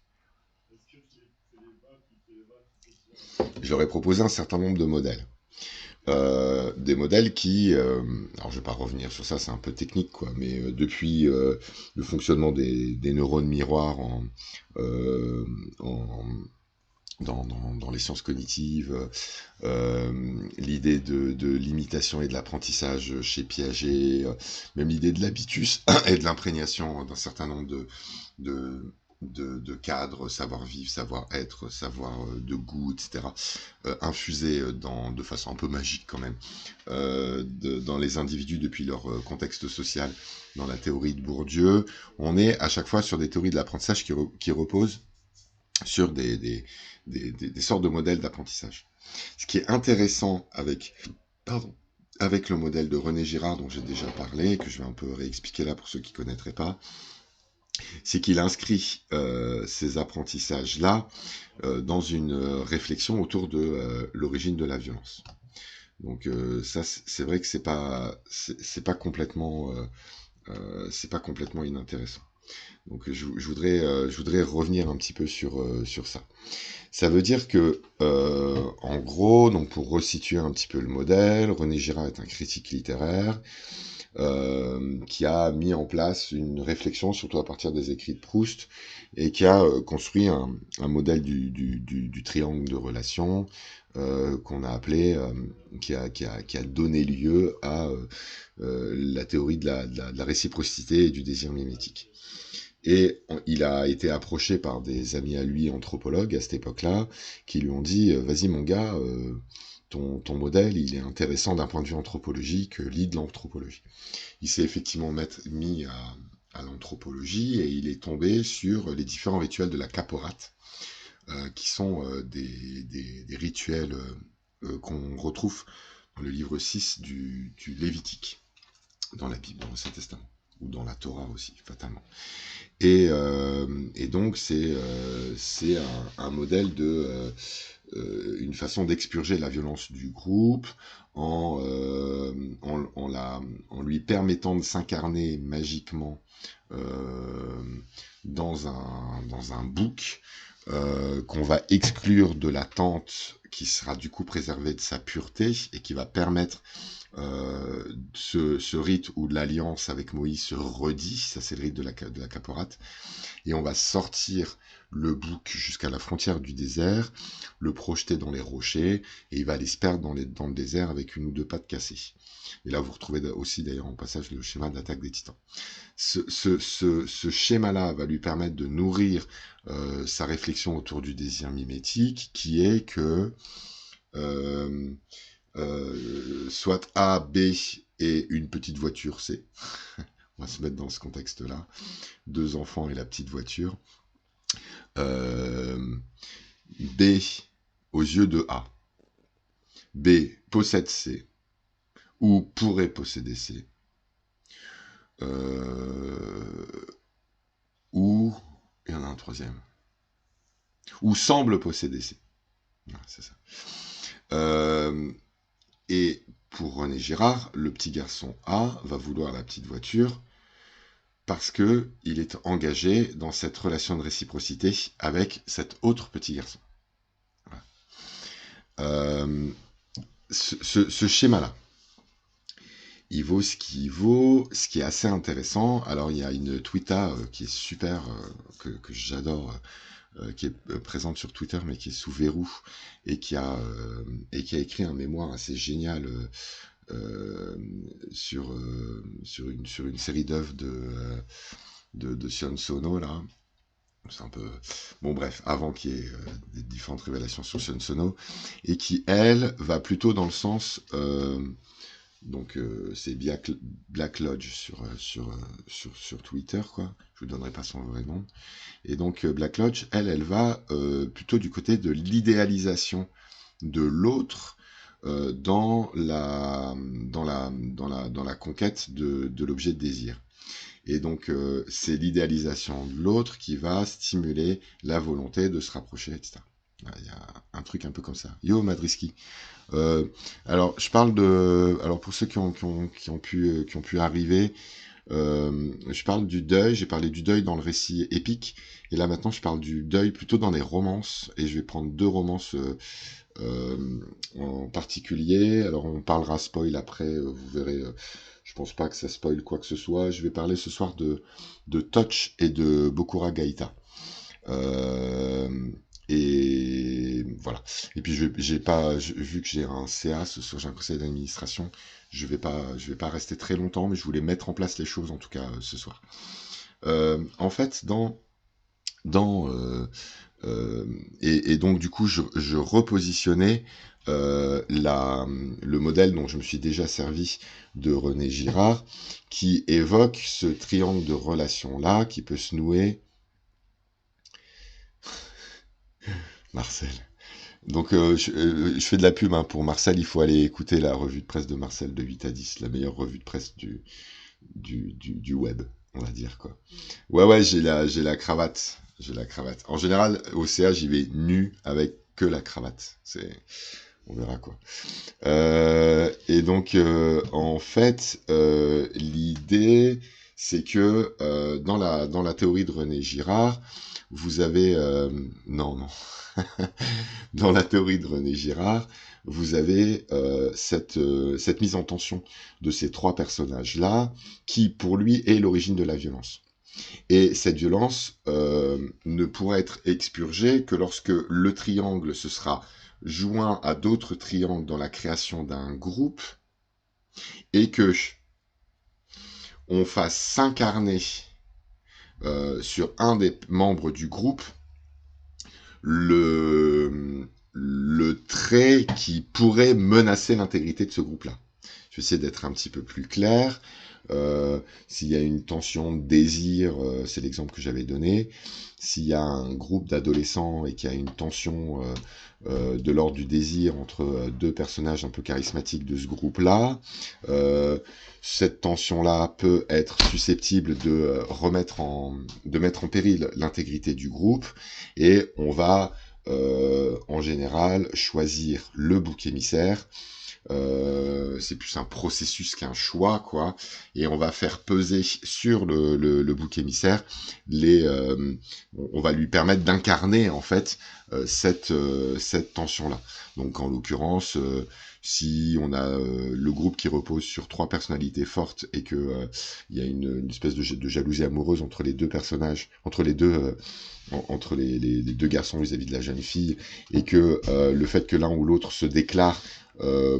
Speaker 1: Je leur ai proposé un certain nombre de modèles. Des modèles alors je vais pas revenir sur ça, c'est un peu technique, quoi, mais depuis le fonctionnement des neurones miroirs euh, en, dans les sciences cognitives, l'idée de l'imitation et de l'apprentissage chez Piaget, même l'idée de l'habitus et de l'imprégnation d'un certain nombre de, de cadres, savoir-vivre, savoir-être, savoir de goût, etc., infusés de façon un peu magique quand même, dans les individus depuis leur contexte social, dans la théorie de Bourdieu. On est à chaque fois sur des théories de l'apprentissage qui reposent sur des sortes de modèles d'apprentissage. Ce qui est intéressant pardon, avec le modèle de René Girard dont j'ai déjà parlé, que je vais un peu réexpliquer là pour ceux qui ne connaîtraient pas, c'est qu'il inscrit ces apprentissages-là dans une réflexion autour de l'origine de la violence. Donc ça, c'est vrai que c'est pas complètement inintéressant. Donc je voudrais revenir un petit peu sur ça. Ça veut dire que, en gros, donc pour resituer un petit peu le modèle, René Girard est un critique littéraire qui a mis en place une réflexion, surtout à partir des écrits de Proust, et qui a construit un modèle du triangle de relations qu'on a appelé, qui a donné lieu à la théorie de la réciprocité et du désir mimétique. Et il a été approché par des amis à lui, anthropologues, à cette époque-là, qui lui ont dit vas-y mon gars, ton modèle, il est intéressant d'un point de vue anthropologique, lis de l'anthropologie. Il s'est effectivement mis à l'anthropologie et il est tombé sur les différents rituels de la caporate, qui sont des rituels qu'on retrouve dans le livre 6 du Lévitique, dans la Bible, dans l'Ancien Testament, ou dans la Torah aussi, fatalement. Et donc c'est un modèle de une façon d'expurger la violence du groupe en lui permettant de s'incarner magiquement dans un bouc qu'on va exclure de la tente, qui sera du coup préservé de sa pureté et qui va permettre ce rite où l'alliance avec Moïse se redit. Ça c'est le rite de la caporate, et on va sortir le bouc jusqu'à la frontière du désert, le projeter dans les rochers, et il va aller se perdre dans le désert avec une ou deux pattes cassées. Et là vous retrouvez aussi d'ailleurs en passage le schéma de l'attaque des titans. Ce schéma-là va lui permettre de nourrir sa réflexion autour du désir mimétique, qui est que soit A, B et une petite voiture C. On va se mettre dans ce contexte-là. 2 enfants et la petite voiture. B aux yeux de A. B possède C. Ou pourrait posséder C. Ou, il y en a un troisième. Ou semble posséder C. Voilà, c'est ça. Et pour René Girard, le petit garçon A va vouloir la petite voiture parce que il est engagé dans cette relation de réciprocité avec cet autre petit garçon. Voilà. Ce schéma-là, il vaut ce qu'il vaut. Ce qui est assez intéressant, alors il y a une Twita qui est super, que j'adore, qui est présente sur Twitter, mais qui est sous verrou, et qui a écrit un mémoire assez génial sur une série d'œuvres de Sion Sono, là. C'est un peu... Bon, bref, avant qu'il y ait des différentes révélations sur Sion Sono, et qui, elle, va plutôt dans le sens... donc, c'est Black Lodge sur Twitter, quoi. Je vous donnerai pas son vrai nom. Et donc, Black Lodge, elle va plutôt du côté de l'idéalisation de l'autre dans la conquête de l'objet de désir. Et donc, c'est l'idéalisation de l'autre qui va stimuler la volonté de se rapprocher, etc. Il y a un truc un peu comme ça. Yo, Madriski. Alors, je parle de... Alors, pour ceux qui ont pu arriver, je parle du deuil. J'ai parlé du deuil dans le récit épique. Et là, maintenant, je parle du deuil plutôt dans les romances. Et je vais prendre 2 romances en particulier. Alors, on parlera spoil après. Vous verrez... je pense pas que ça spoil quoi que ce soit. Je vais parler ce soir de Touch et de Bokura Gaïta. Et voilà. Et puis vu que j'ai un CA, ce soir j'ai un conseil d'administration, je vais pas rester très longtemps, mais je voulais mettre en place les choses en tout cas ce soir. En fait, et donc du coup je repositionnais le modèle dont je me suis déjà servi de René Girard, qui évoque ce triangle de relations là qui peut se nouer. Marcel. Donc je fais de la pub pour Marcel, il faut aller écouter la revue de presse de Marcel de 8 à 10, la meilleure revue de presse du web, on va dire, quoi. Ouais, j'ai la cravate. En général, au CA, j'y vais nu avec que la cravate. On verra, quoi. Et donc, en fait, l'idée, c'est que dans la théorie de René Girard, vous avez... non. Dans la théorie de René Girard, vous avez cette mise en tension de ces 3 personnages-là, qui, pour lui, est l'origine de la violence. Et cette violence ne pourra être expurgée que lorsque le triangle se sera joint à d'autres triangles dans la création d'un groupe, et que on fasse s'incarner sur un des membres du groupe le trait qui pourrait menacer l'intégrité de ce groupe-là. Je vais essayer d'être un petit peu plus clair. S'il y a une tension de désir, c'est l'exemple que j'avais donné. S'il y a un groupe d'adolescents et qu'il y a une tension de l'ordre du désir entre deux personnages un peu charismatiques de ce groupe-là, cette tension-là peut être susceptible de mettre en péril l'intégrité du groupe, et on va en général choisir le bouc émissaire. C'est plus un processus qu'un choix, quoi, et on va faire peser sur le bouc émissaire on va lui permettre d'incarner en fait cette tension-là. Donc en l'occurrence, si on a le groupe qui repose sur 3 personnalités fortes et que il y a une espèce de jalousie amoureuse entre les deux personnages, entre les deux les deux garçons vis-à-vis de la jeune fille, et que le fait que l'un ou l'autre se déclare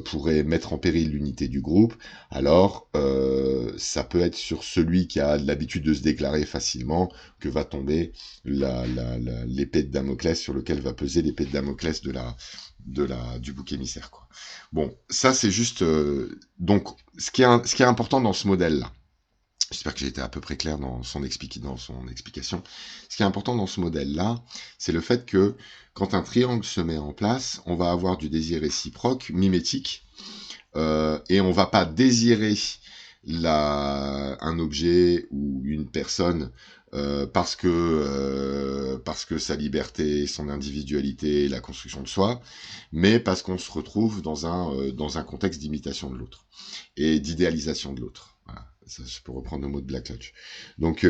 Speaker 1: pourrait mettre en péril l'unité du groupe, alors ça peut être sur celui qui a l'habitude de se déclarer facilement que va tomber l'épée de Damoclès, sur lequel va peser l'épée de Damoclès du bouc émissaire, quoi. Bon, ça c'est juste donc ce qui est important dans ce modèle-là. J'espère que j'ai été à peu près clair dans son explication. Ce qui est important dans ce modèle-là, c'est le fait que quand un triangle se met en place, on va avoir du désir réciproque, mimétique, et on va pas désirer un objet ou une personne parce que sa liberté, son individualité, la construction de soi, mais parce qu'on se retrouve dans un contexte d'imitation de l'autre et d'idéalisation de l'autre. Voilà. Ça, je peux reprendre le mot de Black Lodge. Donc,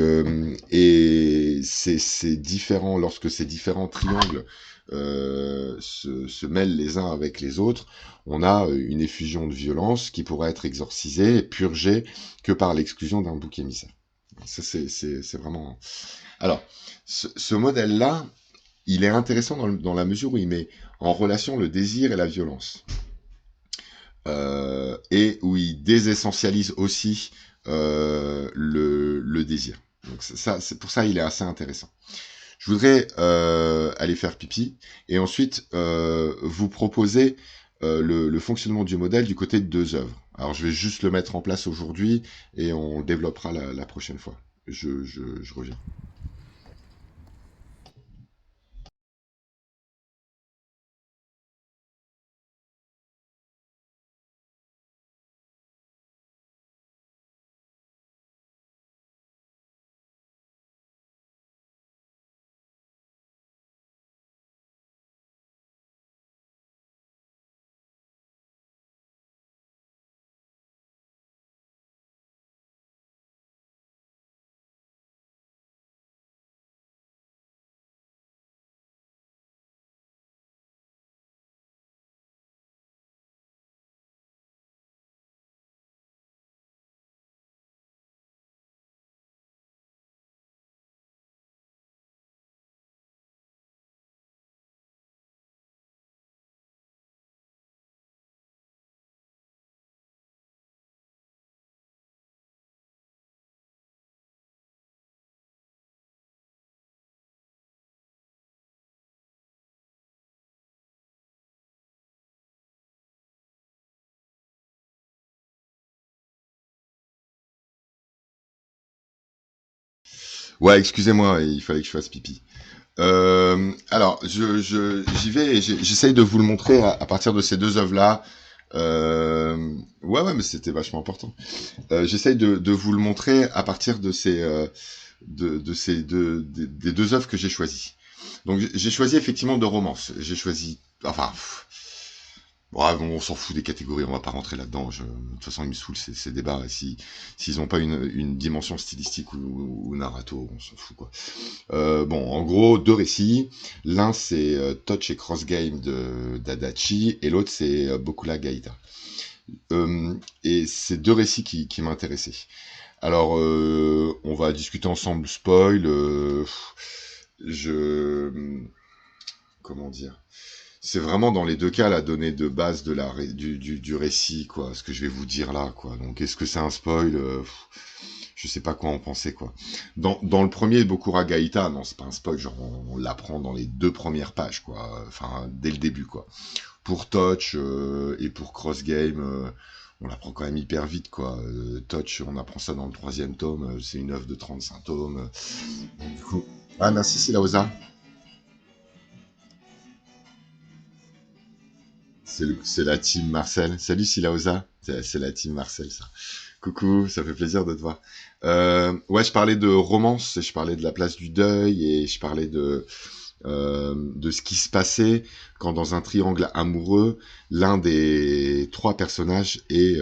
Speaker 1: et c'est différent lorsque ces différents triangles se mêlent les uns avec les autres. On a une effusion de violence qui pourra être exorcisée et purgée que par l'exclusion d'un bouc émissaire. Ça, c'est vraiment... Alors, ce modèle-là, il est intéressant dans la mesure où il met en relation le désir et la violence. Et où il désessentialise aussi le désir. Donc c'est pour ça il est assez intéressant. Je voudrais aller faire pipi et ensuite vous proposer le fonctionnement du modèle du côté de 2 œuvres. Alors je vais juste le mettre en place aujourd'hui et on le développera la prochaine fois. Je reviens. Ouais, excusez-moi, il fallait que je fasse pipi. Alors, j'y vais et j'essaye de vous le montrer à partir de ces 2 œuvres-là. Ouais, mais c'était vachement important. J'essaye de vous le montrer à partir de des 2 œuvres que j'ai choisies. Donc, j'ai choisi effectivement 2 romances. J'ai choisi, enfin, ouais, bon, on s'en fout des catégories, on va pas rentrer là-dedans. De toute façon, ils me saoulent ces débats. S'ils ont pas une dimension stylistique ou narrato, on s'en fout, quoi. Bon, en gros, 2 récits. L'un, c'est Touch et Cross Game d'Adachi, et l'autre, c'est Bokula Gaïta. Et c'est 2 récits qui m'intéressaient. Alors, on va discuter ensemble spoil. Comment dire? C'est vraiment dans les 2 cas la donnée de base du récit, quoi. Ce que je vais vous dire là, quoi. Donc, est-ce que c'est un spoil? je sais pas quoi en penser, quoi. Dans le premier Bokura Gaïta, non, c'est pas un spoil, genre on l'apprend dans les 2 premières pages, quoi. Enfin, dès le début, quoi. Pour Touch et pour Cross Game, on l'apprend quand même hyper vite, quoi. Touch, on apprend ça dans le 3e tome, c'est une œuvre de 35 tomes. Du coup... Ah, merci Silaosa. C'est la team Marcel. Salut Silaosa. C'est la team Marcel, ça. Coucou, ça fait plaisir de te voir. Ouais, je parlais de romance, et je parlais de la place du deuil, et je parlais de ce qui se passait quand dans un triangle amoureux, l'un des 3 personnages est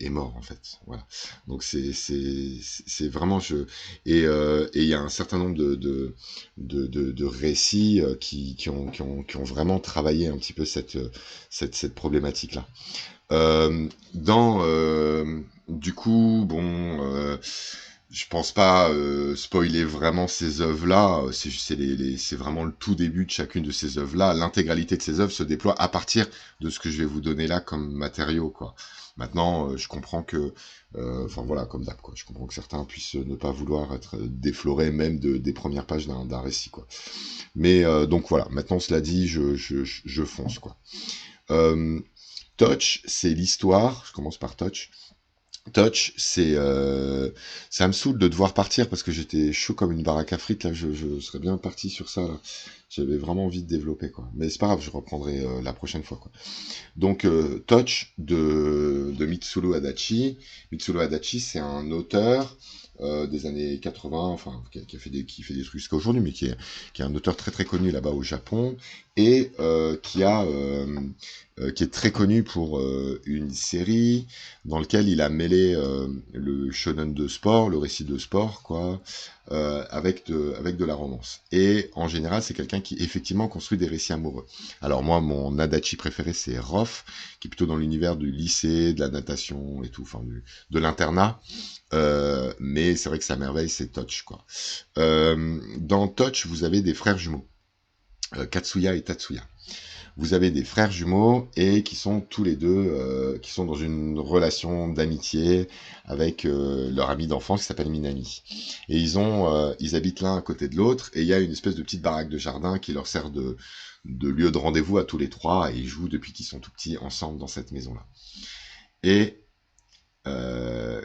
Speaker 1: mort en fait. Voilà. Donc c'est vraiment et il y a un certain nombre de récits qui ont vraiment travaillé un petit peu cette problématique là. Dans du coup bon je pense pas spoiler vraiment ces œuvres-là. C'est vraiment le tout début de chacune de ces œuvres-là. L'intégralité de ces œuvres se déploie à partir de ce que je vais vous donner là comme matériaux, quoi. Maintenant, je comprends que, enfin voilà, comme d'hab, quoi. Je comprends que certains puissent ne pas vouloir être déflorés même des premières pages d'un récit, quoi. Mais donc voilà. Maintenant, cela dit, je fonce, quoi. Touch, c'est l'histoire. Je commence par Touch. Touch, ça me saoule de devoir partir parce que j'étais chaud comme une baraque à frites là. Je serais bien parti sur ça là. J'avais vraiment envie de développer quoi. Mais c'est pas grave, je reprendrai la prochaine fois quoi. Donc Touch de Mitsuru Adachi. Mitsuru Adachi, c'est un auteur des années 80, enfin qui fait des trucs jusqu'à aujourd'hui, mais qui est un auteur très très connu là-bas au Japon et qui est très connu pour une série dans laquelle il a mêlé le shonen de sport, le récit de sport, quoi, avec de la romance. Et en général, c'est quelqu'un qui effectivement construit des récits amoureux. Alors moi, mon Adachi préféré, c'est Rof, qui est plutôt dans l'univers du lycée, de la natation et tout, enfin de l'internat. Mais c'est vrai que sa merveille, c'est Touch, quoi. Dans Touch, vous avez des frères jumeaux, Katsuya et Tatsuya. Vous avez des frères jumeaux et qui sont tous les deux, qui sont dans une relation d'amitié avec leur ami d'enfance qui s'appelle Minami. Et ils habitent l'un à côté de l'autre et il y a une espèce de petite baraque de jardin qui leur sert de lieu de rendez-vous à tous les 3 et ils jouent depuis qu'ils sont tout petits ensemble dans cette maison-là. Et euh,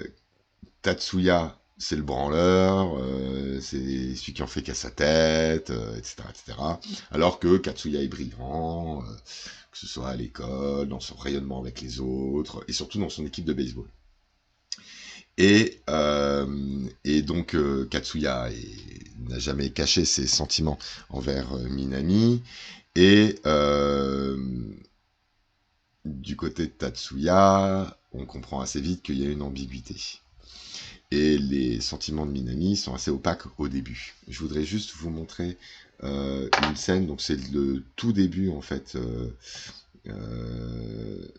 Speaker 1: Tatsuya, c'est le branleur, c'est celui qui en fait qu'à sa tête, etc., etc. Alors que Katsuya est brillant, que ce soit à l'école, dans son rayonnement avec les autres, et surtout dans son équipe de baseball. Et donc Katsuya n'a jamais caché ses sentiments envers Minami, et du côté de Tatsuya, on comprend assez vite qu'il y a une ambiguïté. Et les sentiments de Minami sont assez opaques au début. Je voudrais juste vous montrer une scène, donc c'est le tout début en fait.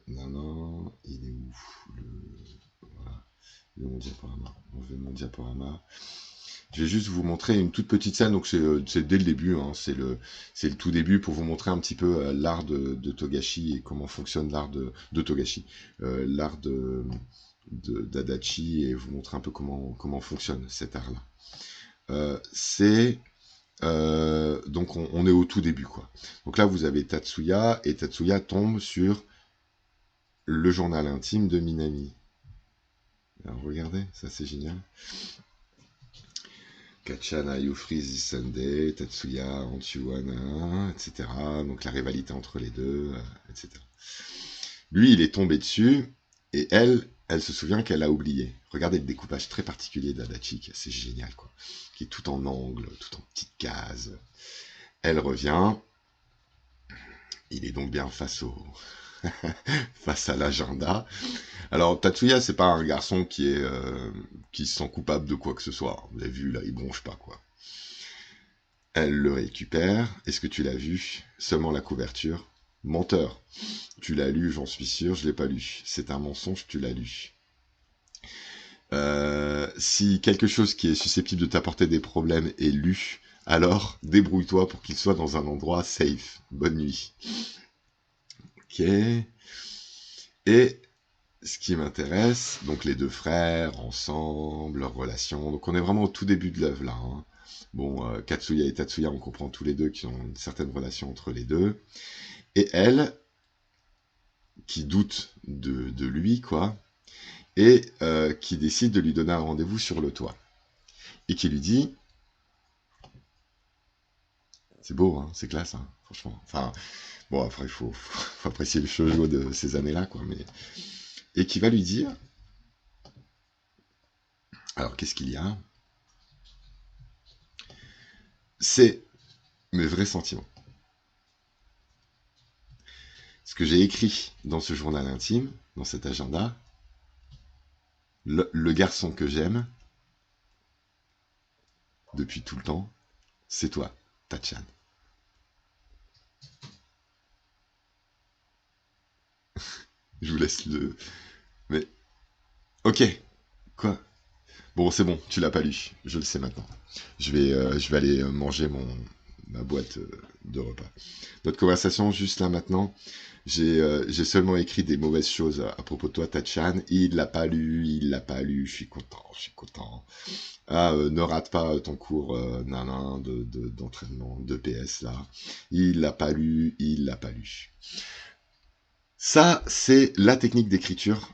Speaker 1: Non, il est où voilà, mon diaporama. On veut mon diaporama. Je vais juste vous montrer une toute petite scène, donc c'est dès le début, hein, c'est le tout début pour vous montrer un petit peu l'art de Togashi et comment fonctionne l'art de Togashi, l'art d'Adachi et vous montrer un peu comment fonctionne cet art-là. Donc on est au tout début quoi. Donc là vous avez Tatsuya et Tatsuya tombe sur le journal intime de Minami. Alors regardez, ça c'est génial. Kachana you freeze this Sunday, Tatsuya Anchuana, etc. Donc la rivalité entre les deux, etc. Lui, il est tombé dessus, et elle se souvient qu'elle a oublié. Regardez le découpage très particulier d'Adachi, c'est génial, quoi. Qui est tout en angle, tout en petites cases. Elle revient, il est donc bien face à l'agenda. Alors Tatsuya, c'est pas un garçon qui se sent coupable de quoi que ce soit. Vous avez vu, là, il bronche pas, quoi. Elle le récupère. Est-ce que tu l'as vu? Seulement la couverture. Menteur. Tu l'as lu, j'en suis sûr, je l'ai pas lu. C'est un mensonge, tu l'as lu. Si quelque chose qui est susceptible de t'apporter des problèmes est lu, alors débrouille-toi pour qu'il soit dans un endroit safe. Bonne nuit. Ok. Et ce qui m'intéresse, donc les deux frères, ensemble, leur relation. Donc on est vraiment au tout début de l'œuvre là. Hein. Bon, Katsuya et Tatsuya, on comprend tous les deux qu'ils ont une certaine relation entre les deux. Et elle, qui doute de lui, quoi, et qui décide de lui donner un rendez-vous sur le toit. Et qui lui dit, c'est beau, hein, c'est classe, hein, franchement. Enfin, bon, après, il faut apprécier le shoujo de ces années-là, quoi. Mais... Et qui va lui dire, alors qu'est-ce qu'il y a? C'est mes vrais sentiments. Ce que j'ai écrit dans ce journal intime, dans cet agenda, le garçon que j'aime, depuis tout le temps, c'est toi, Tachan. Je vous laisse le... Mais... Ok. Quoi? Bon, c'est bon, tu l'as pas lu. Je le sais maintenant. Je vais aller manger ma boîte de repas. Notre conversation, juste là maintenant, j'ai seulement écrit des mauvaises choses à propos de toi, Tachan. Il l'a pas lu, il l'a pas lu. Je suis content. Ah, ne rate pas ton cours d'entraînement de PS là. Il l'a pas lu, il l'a pas lu. Ça, c'est la technique d'écriture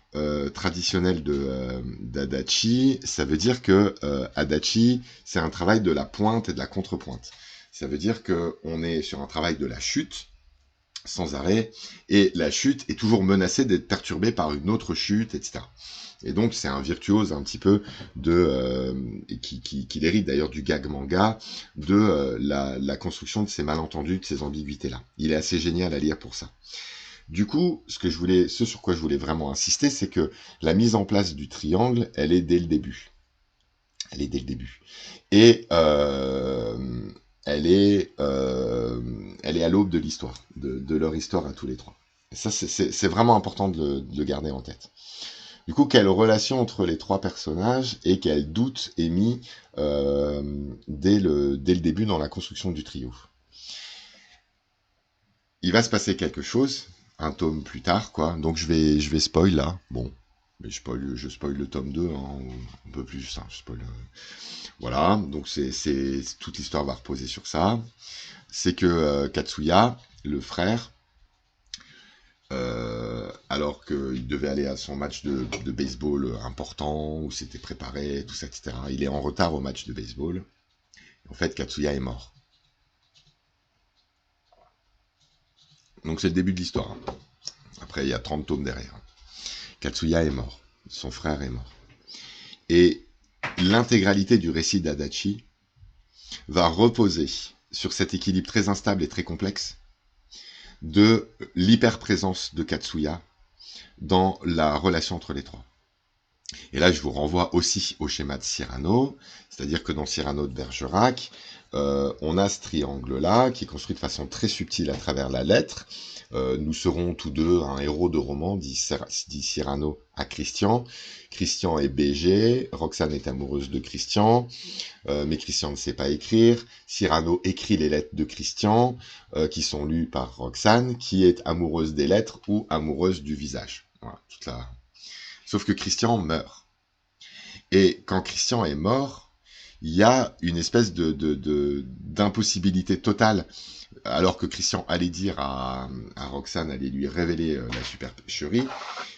Speaker 1: traditionnelle d'Adachi. Ça veut dire que Adachi, c'est un travail de la pointe et de la contrepointe. Ça veut dire qu'on est sur un travail de la chute, sans arrêt, et la chute est toujours menacée d'être perturbée par une autre chute, etc. Et donc, c'est un virtuose un petit peu qui hérite d'ailleurs du gag manga, de la construction de ces malentendus, de ces ambiguïtés-là. Il est assez génial à lire pour ça. Du coup, ce sur quoi je voulais vraiment insister, c'est que la mise en place du triangle, elle est dès le début. Et elle est à l'aube de l'histoire, de leur histoire à tous les trois. Et ça, c'est vraiment important de le garder en tête. Du coup, quelle relation entre les trois personnages et quel doute est mis dès le début dans la construction du trio. Il va se passer quelque chose, un tome plus tard, quoi. Donc je vais spoil là. Bon, mais je spoil le tome 2, hein, un peu plus, hein, je spoil. Voilà, donc toute l'histoire va reposer sur ça. C'est que Katsuya, le frère, alors qu'il devait aller à son match de baseball important, où c'était préparé, tout ça, etc. Il est en retard au match de baseball. En fait, Katsuya est mort. Donc c'est le début de l'histoire. Après, il y a 30 tomes derrière. Katsuya est mort. Son frère est mort. Et l'intégralité du récit d'Adachi va reposer sur cet équilibre très instable et très complexe de l'hyperprésence de Katsuya dans la relation entre les trois. Et là, je vous renvoie aussi au schéma de Cyrano, c'est-à-dire que dans Cyrano de Bergerac, on a ce triangle-là qui est construit de façon très subtile à travers la lettre. Nous serons tous deux un héros de roman, dit Cyrano à Christian. Christian est BG, Roxane est amoureuse de Christian, mais Christian ne sait pas écrire. Cyrano écrit les lettres de Christian, qui sont lues par Roxane, qui est amoureuse des lettres ou amoureuse du visage. Voilà, toute la... Sauf que Christian meurt. Et quand Christian est mort, il y a une espèce d'impossibilité totale. Alors que Christian allait dire à Roxane, allait lui révéler la supercherie,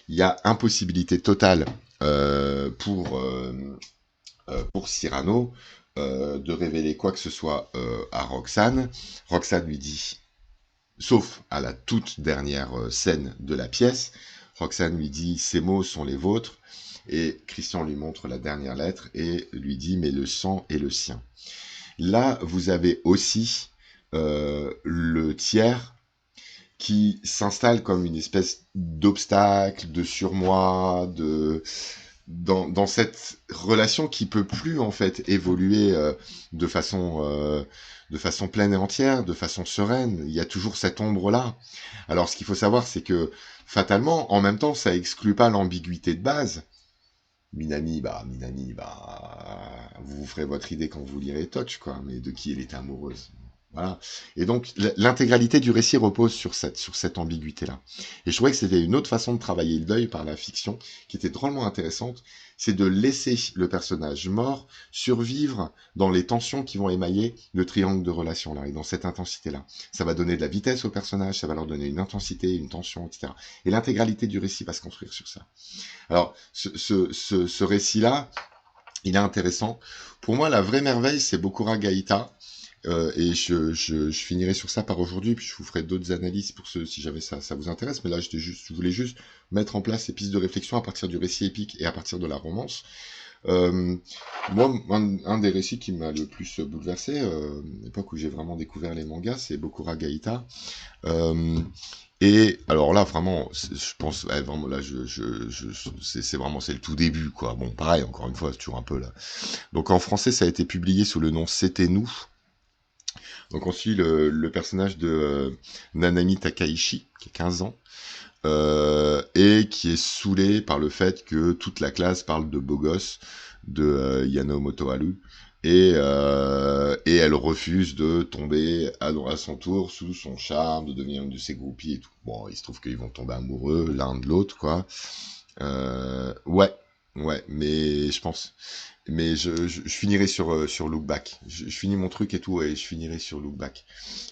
Speaker 1: il y a impossibilité totale pour Cyrano de révéler quoi que ce soit à Roxane. Roxane lui dit, sauf à la toute dernière scène de la pièce, Roxane lui dit « ces mots sont les vôtres » et Christian lui montre la dernière lettre et lui dit « mais le sang est le sien ». Là, vous avez aussi le tiers qui s'installe comme une espèce d'obstacle, de surmoi, dans cette relation qui peut plus en fait évoluer de façon pleine et entière, de façon sereine. Il y a toujours cette ombre-là. Alors, ce qu'il faut savoir, c'est que fatalement, en même temps, ça exclut pas l'ambiguïté de base. Minami, vous vous ferez votre idée quand vous lirez Touch, quoi. Mais de qui elle est amoureuse? Voilà. Et donc, l'intégralité du récit repose sur cette ambiguïté-là. Et je trouvais que c'était une autre façon de travailler le deuil par la fiction, qui était drôlement intéressante, c'est de laisser le personnage mort survivre dans les tensions qui vont émailler le triangle de relations-là, et dans cette intensité-là. Ça va donner de la vitesse au personnage, ça va leur donner une intensité, une tension, etc. Et l'intégralité du récit va se construire sur ça. Alors, ce récit-là, il est intéressant. Pour moi, la vraie merveille, c'est Bokura Gaïta. Et je finirai sur ça par aujourd'hui, puis je vous ferai d'autres analyses pour ceux, si jamais ça vous intéresse. Mais là, je voulais juste mettre en place ces pistes de réflexion à partir du récit épique et à partir de la romance. Euh, Moi, un des récits qui m'a le plus bouleversé, l'époque où j'ai vraiment découvert les mangas, c'est Bokura Gaïta. Euh, et alors là, vraiment, je pense, ouais, vraiment là, c'est vraiment, c'est le tout début, quoi. Bon, pareil, encore une fois, c'est toujours un peu là. Donc en français, ça a été publié sous le nom C'était nous. Donc on suit le personnage de Nanami Takaishi, qui a 15 ans, et qui est saoulé par le fait que toute la classe parle de beau gosse de Yano Motoharu, et elle refuse de tomber à son tour sous son charme, de devenir une de ses groupies et tout. Bon, il se trouve qu'ils vont tomber amoureux l'un de l'autre, quoi. Ouais, ouais, mais je pense. Mais je finirai sur Look Back. Je finis mon truc et tout, et je finirai sur Look Back.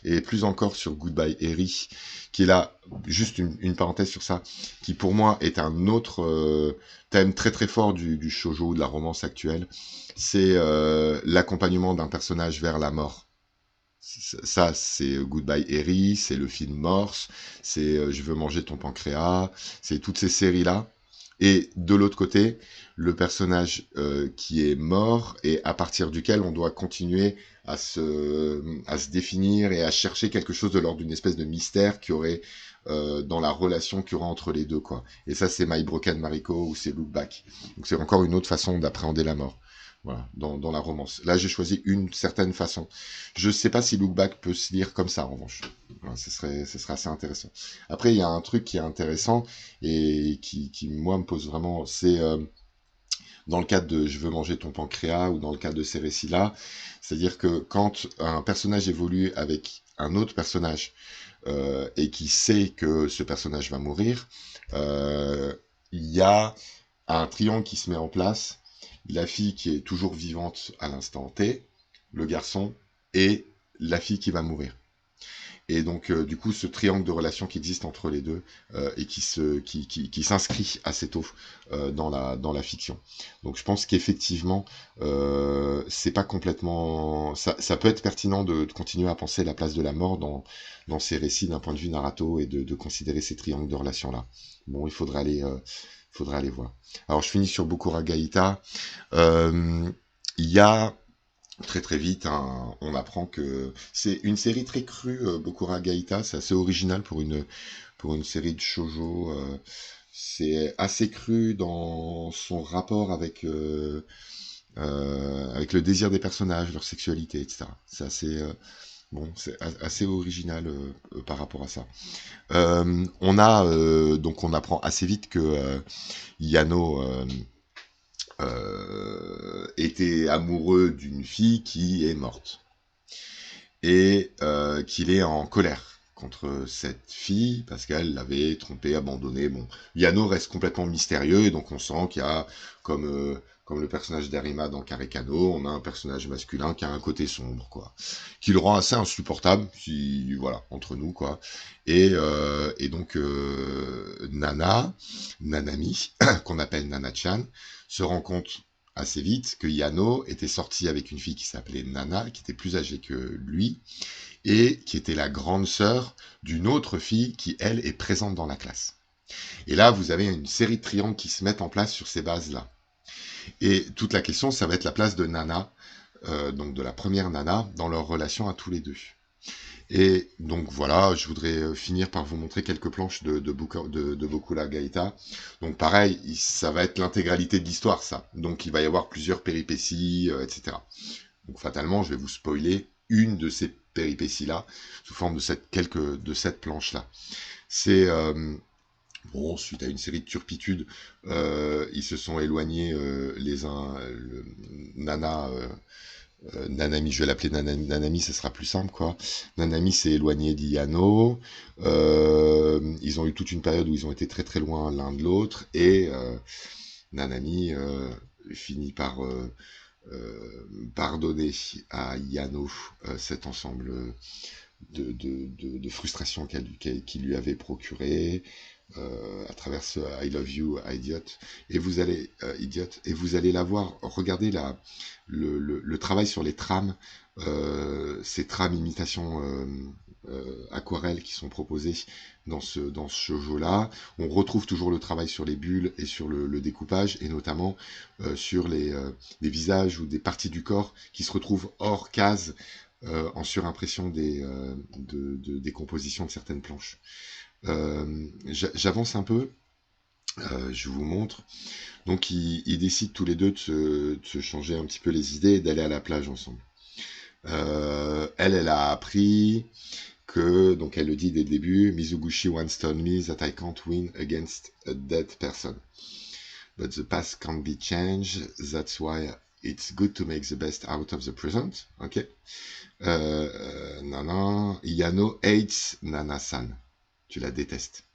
Speaker 1: Et plus encore sur Goodbye Eri, qui est là, juste une parenthèse sur ça, qui pour moi est un autre thème très très fort du shoujo, de la romance actuelle. C'est l'accompagnement d'un personnage vers la mort. Ça, c'est Goodbye Eri, c'est le film Morse, c'est Je veux manger ton pancréas, c'est toutes ces séries-là. Et de l'autre côté, le personnage qui est mort et à partir duquel on doit continuer à se définir et à chercher quelque chose de l'ordre d'une espèce de mystère qui aurait dans la relation qu'il y aura entre les deux, quoi. Et ça, c'est My Broken Mariko ou c'est Look Back. Donc c'est encore une autre façon d'appréhender la mort. Voilà, dans la romance. Là, j'ai choisi une certaine façon. Je sais pas si Look Back peut se lire comme ça, en revanche. Voilà, ce serait assez intéressant. Après, il y a un truc qui est intéressant et qui moi, me pose vraiment... C'est dans le cadre de Je veux manger ton pancréas ou dans le cadre de ces récits-là. C'est-à-dire que quand un personnage évolue avec un autre personnage et qui sait que ce personnage va mourir, il y a un triangle qui se met en place, la fille qui est toujours vivante à l'instant T, le garçon et la fille qui va mourir. Et donc, du coup, ce triangle de relations qui existe entre les deux et qui s'inscrit assez tôt dans la fiction. Donc, je pense qu'effectivement, c'est pas complètement. Ça peut être pertinent de continuer à penser la place de la mort dans ces récits d'un point de vue narrato et de considérer ces triangles de relations-là. Bon, faudrait aller voir. Alors, je finis sur Bokura Gaïta. Il y a très très vite, hein, on apprend que c'est une série très crue, Bokura Gaïta, c'est assez original pour une série de shoujo. C'est assez cru dans son rapport avec le désir des personnages, leur sexualité, etc. C'est assez, bon, c'est assez original par rapport à ça. Donc on apprend assez vite que Yano était amoureux d'une fille qui est morte et qu'il est en colère contre cette fille parce qu'elle l'avait trompé, abandonné. Bon, Yano reste complètement mystérieux et donc on sent qu'il y a comme le personnage d'Arima dans Karekano, on a un personnage masculin qui a un côté sombre, quoi, qui le rend assez insupportable, si voilà, entre nous, quoi. Et donc Nanami, qu'on appelle Nana-chan, se rend compte assez vite que Yano était sorti avec une fille qui s'appelait Nana, qui était plus âgée que lui, et qui était la grande sœur d'une autre fille qui, elle, est présente dans la classe. Et là, vous avez une série de triangles qui se mettent en place sur ces bases-là. Et toute la question, ça va être la place de Nana, donc de la première Nana, dans leur relation à tous les deux. Et donc voilà, je voudrais finir par vous montrer quelques planches de Bokura Gaïta. Donc pareil, ça va être l'intégralité de l'histoire, ça. Donc il va y avoir plusieurs péripéties, etc. Donc fatalement, je vais vous spoiler une de ces péripéties-là, sous forme de cette planche-là. C'est... bon, suite à une série de turpitudes, ils se sont éloignés les uns, Nana Nanami, je vais l'appeler Nanami, Nanami, ça sera plus simple, quoi. Nanami s'est éloigné d'Iyano. Ils ont eu toute une période où ils ont été très très loin l'un de l'autre. Et Nanami finit par pardonner à Iyano cet ensemble de frustrations qu'il lui avait procuré à travers ce I love you, idiot. Et vous allez, idiot, et vous allez la voir. Regardez le travail sur les trames, ces trames imitations aquarelles qui sont proposées dans ce jeu-là. On retrouve toujours le travail sur les bulles et sur le découpage, et notamment sur des visages ou des parties du corps qui se retrouvent hors case en surimpression des compositions de certaines planches. J'avance un peu, je vous montre. Donc ils décident tous les deux de se changer un petit peu les idées et d'aller à la plage ensemble. Elle a appris que, donc elle le dit dès le début, Mizuguchi once told me that I can't win against a dead person. But the past can't be changed, that's why it's good to make the best out of the present. Ok. Nana, Yano hates Nana-san. Tu la détestes.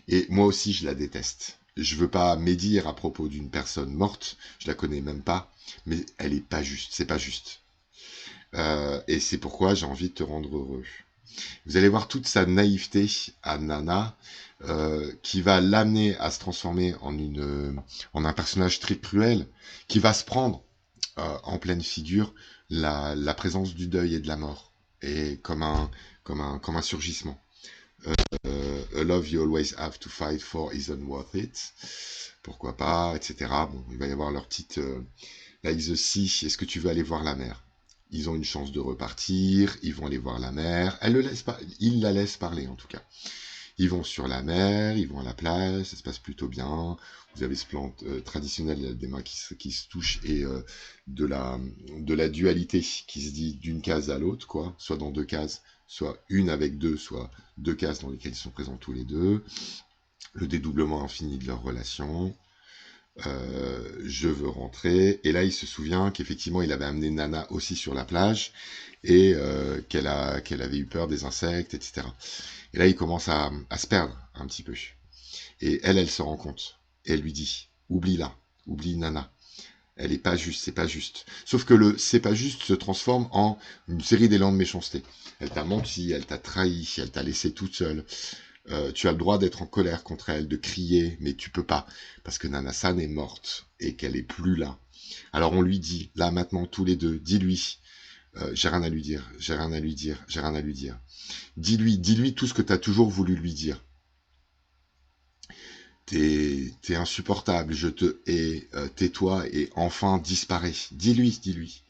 Speaker 1: Et moi aussi, je la déteste. Je veux pas médire à propos d'une personne morte, je la connais même pas, mais elle est pas juste, c'est pas juste. Et c'est pourquoi j'ai envie de te rendre heureux. Vous allez voir toute sa naïveté à Nana, qui va l'amener à se transformer en un personnage très cruel, qui va se prendre en pleine figure la présence du deuil et de la mort, et comme un surgissement. A love you always have to fight for isn't worth it. Pourquoi pas, etc. Bon, il va y avoir leur petite like the sea. Est-ce que tu veux aller voir la mer? Ils ont une chance de repartir. Ils vont aller voir la mer. Elle le laisse pas. Il la laisse parler en tout cas. Ils vont sur la mer, ils vont à la plage, ça se passe plutôt bien. Vous avez ce plan traditionnel des mains qui se touchent et de la dualité qui se dit d'une case à l'autre, quoi. Soit dans deux cases, soit une avec deux, soit deux cases dans lesquelles ils sont présents tous les deux. Le dédoublement infini de leur relation. Je veux rentrer. Et là, il se souvient qu'effectivement, il avait amené Nana aussi sur la plage et qu'elle avait eu peur des insectes, etc. Et là, il commence à se perdre un petit peu. Et elle se rend compte. Et elle lui dit, oublie-la, oublie Nana. Elle est pas juste, c'est pas juste. Sauf que le c'est pas juste se transforme en une série d'éléments de méchanceté. Elle t'a menti, elle t'a trahi, elle t'a laissé toute seule. Tu as le droit d'être en colère contre elle, de crier, mais tu peux pas. Parce que Nana-san est morte et qu'elle est plus là. Alors on lui dit, là maintenant tous les deux, dis-lui, j'ai rien à lui dire, j'ai rien à lui dire, j'ai rien à lui dire. Dis-lui tout ce que tu as toujours voulu lui dire. T'es insupportable, je te hais, tais-toi et enfin disparais. Dis-lui.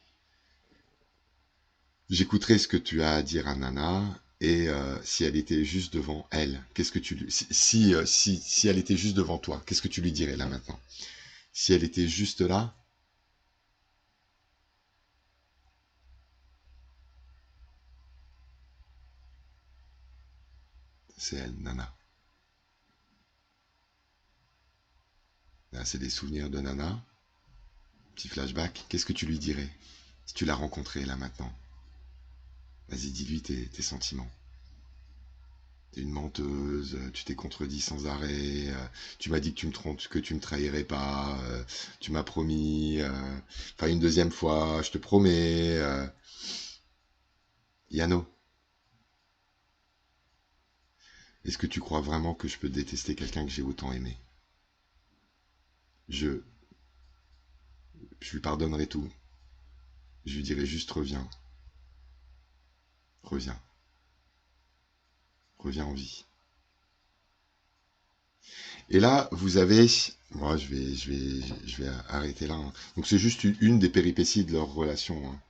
Speaker 1: J'écouterai ce que tu as à dire à Nana, et si elle était juste devant elle, qu'est-ce que tu lui... Si elle était juste devant toi, qu'est-ce que tu lui dirais là maintenant? Si elle était juste là, c'est elle, Nana. Là, c'est des souvenirs de Nana. Petit flashback. Qu'est-ce que tu lui dirais si tu l'as rencontrée là maintenant? Vas-y, dis-lui tes sentiments. T'es une menteuse, tu t'es contredit sans arrêt, tu m'as dit que tu me trompes, que tu me trahirais pas, tu m'as promis, enfin une deuxième fois, je te promets. Yano, est-ce que tu crois vraiment que je peux détester quelqu'un que j'ai autant aimé? Je, je lui pardonnerai tout. Je lui dirai juste reviens, reviens, reviens en vie. Et là, vous avez, moi je vais arrêter là, hein. Donc c'est juste une des péripéties de leur relation, hein.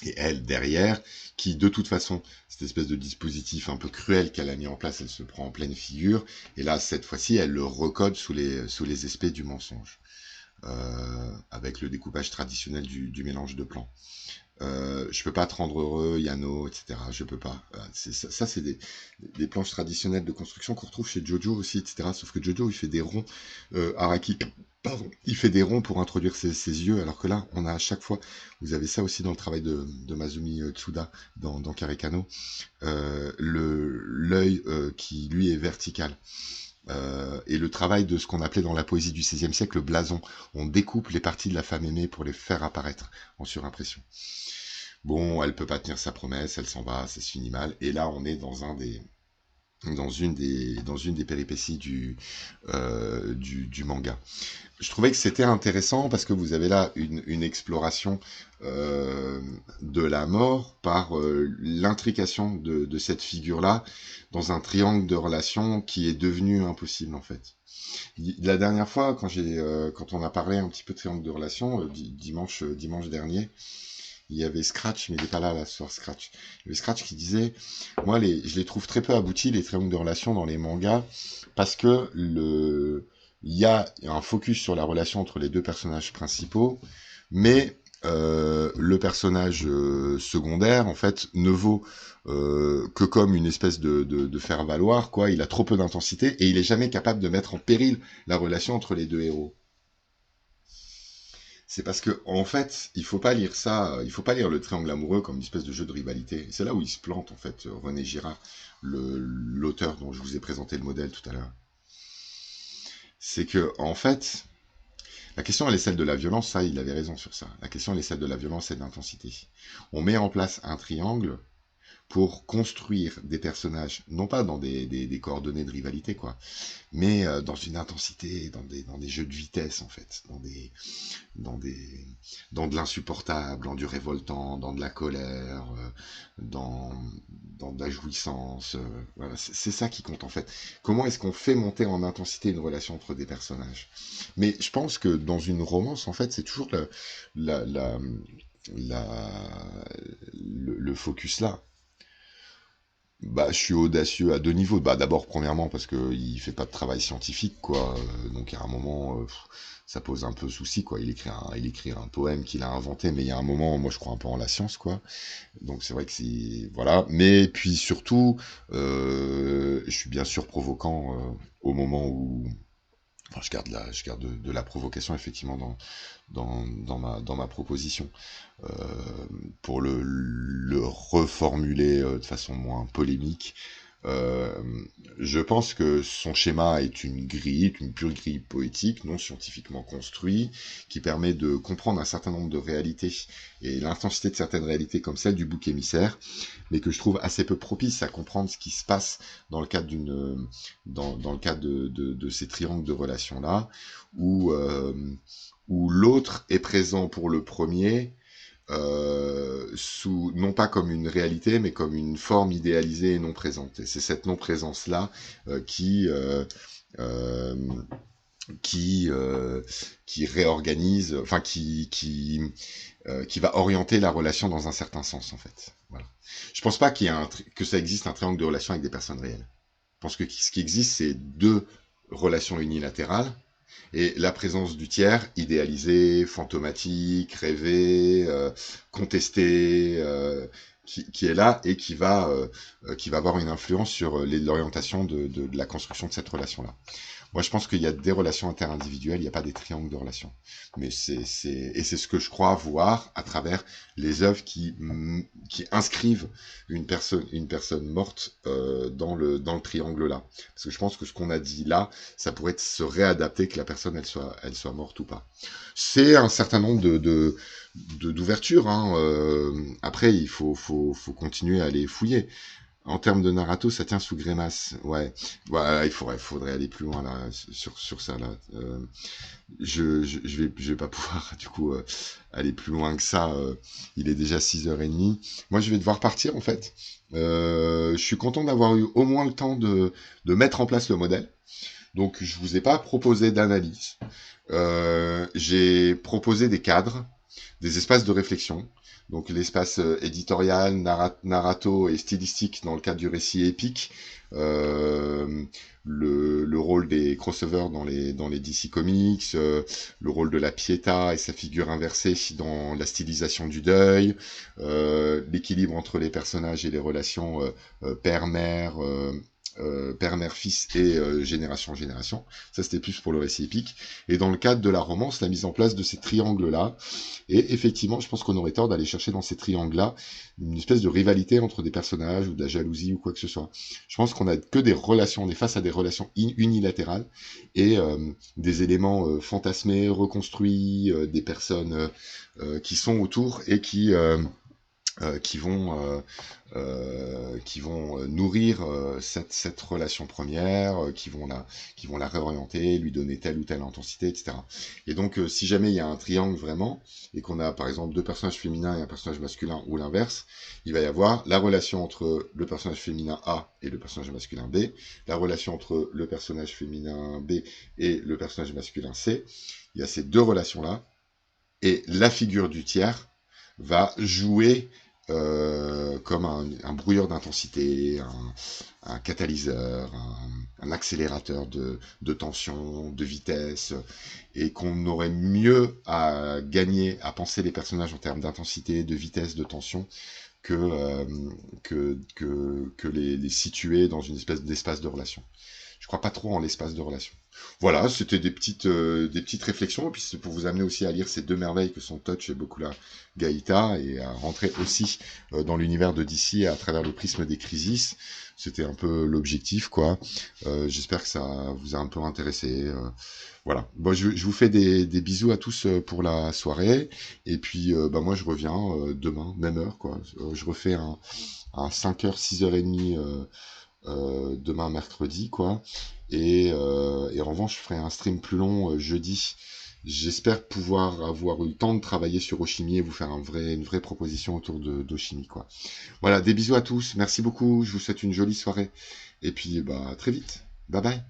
Speaker 1: Et elle, derrière, qui de toute façon, cette espèce de dispositif un peu cruel qu'elle a mis en place, elle se prend en pleine figure. Et là, cette fois-ci, elle le recode sous les aspects du mensonge, avec le découpage traditionnel du mélange de plans. Je peux pas te rendre heureux, Yano, etc. Je peux pas. Ça c'est des planches traditionnelles de construction qu'on retrouve chez Jojo aussi, etc. Sauf que Jojo, il fait des ronds. Araki, Pardon, il fait des ronds pour introduire ses yeux, alors que là, on a à chaque fois, vous avez ça aussi dans le travail de Masumi Tsuda dans Karekano, l'œil qui lui est vertical. Et le travail de ce qu'on appelait dans la poésie du XVIe siècle le blason. On découpe les parties de la femme aimée pour les faire apparaître en surimpression. Bon, elle peut pas tenir sa promesse, elle s'en va, ça se finit mal. Et là, on est dans une des péripéties du manga. Je trouvais que c'était intéressant parce que vous avez là une exploration de la mort par l'intrication de cette figure-là dans un triangle de relations qui est devenu impossible en fait. La dernière fois, quand on a parlé un petit peu de triangle de relations, dimanche dernier, il y avait Scratch, mais il n'est pas là ce soir, Scratch. Il y avait Scratch qui disait, moi, je les trouve très peu aboutis, les triangles de relations dans les mangas, parce que il y a un focus sur la relation entre les deux personnages principaux, mais le personnage secondaire, en fait, ne vaut que comme une espèce de faire-valoir, quoi. Il a trop peu d'intensité, et il est jamais capable de mettre en péril la relation entre les deux héros. C'est parce que, en fait, il faut pas lire ça, il faut pas lire le triangle amoureux comme une espèce de jeu de rivalité. C'est là où il se plante, en fait, René Girard, l'auteur dont je vous ai présenté le modèle tout à l'heure. C'est que, en fait, la question, elle est celle de la violence, ça, il avait raison sur ça. La question, elle est celle de la violence et de l'intensité. On met en place un triangle pour construire des personnages, non pas dans des coordonnées de rivalité, quoi, mais dans une intensité, dans des jeux de vitesse, en fait, dans des dans de l'insupportable, dans du révoltant, dans de la colère, dans de la jouissance. Voilà, c'est ça qui compte en fait. Comment est-ce qu'on fait monter en intensité une relation entre des personnages? Mais je pense que dans une romance, en fait, c'est toujours la, la, le focus là. Bah, je suis audacieux à deux niveaux. Bah, d'abord, premièrement, parce que il fait pas de travail scientifique, quoi. Donc, à un moment, ça pose un peu souci, quoi. Il écrit un poème qu'il a inventé, mais il y a un moment, moi, je crois un peu en la science, quoi. Donc, c'est vrai que c'est, voilà. Mais puis surtout, je suis bien sûr provoquant au moment où, enfin, je garde de la provocation effectivement dans ma proposition. Pour le reformuler de façon moins polémique, euh, je pense que son schéma est une pure grille poétique, non scientifiquement construite, qui permet de comprendre un certain nombre de réalités et l'intensité de certaines réalités comme celle du bouc émissaire, mais que je trouve assez peu propice à comprendre ce qui se passe dans le cadre dans le cadre de ces triangles de relations là, où où l'autre est présent pour le premier, non pas comme une réalité, mais comme une forme idéalisée et non présente. Et c'est cette non-présence-là qui, euh, euh, qui réorganise, enfin qui va orienter la relation dans un certain sens, en fait. Voilà. Je pense pas que ça existe un triangle de relation avec des personnes réelles. Je pense que ce qui existe, c'est deux relations unilatérales et la présence du tiers, idéalisé, fantomatique, rêvé, contesté, qui est là et qui va avoir une influence sur l'orientation de la construction de cette relation-là. Moi, je pense qu'il y a des relations interindividuelles, il n'y a pas des triangles de relations. Mais et c'est ce que je crois voir à travers les œuvres qui inscrivent une personne morte dans le triangle là. Parce que je pense que ce qu'on a dit là, ça pourrait se réadapter que la personne elle soit morte ou pas. C'est un certain nombre d'ouvertures. Hein. Après, faut continuer à les fouiller. En termes de narrato, ça tient sous Grémace. Ouais, voilà, faudrait aller plus loin là sur ça là. Je vais pas pouvoir du coup aller plus loin que ça. Il est déjà 6h30. Moi, je vais devoir partir en fait. Je suis content d'avoir eu au moins le temps de mettre en place le modèle. Donc, je vous ai pas proposé d'analyse. J'ai proposé des cadres, des espaces de réflexion. Donc l'espace éditorial, narrato et stylistique dans le cadre du récit épique, le rôle des crossovers dans les DC Comics, le rôle de la Pietà et sa figure inversée dans la stylisation du deuil, l'équilibre entre les personnages et les relations père-mère, père, mère, fils et génération en génération. Ça, c'était plus pour le récit épique. Et dans le cadre de la romance, la mise en place de ces triangles-là. Et effectivement, je pense qu'on aurait tort d'aller chercher dans ces triangles-là une espèce de rivalité entre des personnages ou de la jalousie ou quoi que ce soit. Je pense qu'on a que des relations, on est face à des relations unilatérales et des éléments fantasmés, reconstruits, des personnes qui sont autour et qui vont nourrir cette relation première, qui vont la réorienter, lui donner telle ou telle intensité, etc. Et donc, si jamais il y a un triangle vraiment, et qu'on a par exemple deux personnages féminins et un personnage masculin ou l'inverse, il va y avoir la relation entre le personnage féminin A et le personnage masculin B, la relation entre le personnage féminin B et le personnage masculin C. Il y a ces deux relations-là, et la figure du tiers va jouer comme un brouilleur d'intensité, un catalyseur, un accélérateur de tension, de vitesse, et qu'on aurait mieux à gagner à penser les personnages en termes d'intensité, de vitesse, de tension, que les situer dans une espèce d'espace de relation. Je crois pas trop en l'espace de relation. Voilà, c'était des petites réflexions, et puis c'est pour vous amener aussi à lire ces deux merveilles que sont Touch et Bokula Gaïta, et à rentrer aussi dans l'univers de DC à travers le prisme des crises. C'était un peu l'objectif, quoi. J'espère que ça vous a un peu intéressé. Voilà. Bon, je vous fais des bisous à tous pour la soirée, et puis bah, moi je reviens demain, même heure, quoi. Je refais un 5h, 6h30 demain mercredi, quoi. Et en revanche, je ferai un stream plus long jeudi. J'espère pouvoir avoir eu le temps de travailler sur Oshimi et vous faire une vraie proposition autour d'Oshimi, quoi. Voilà, des bisous à tous. Merci beaucoup. Je vous souhaite une jolie soirée. Et puis, bah, à très vite. Bye bye.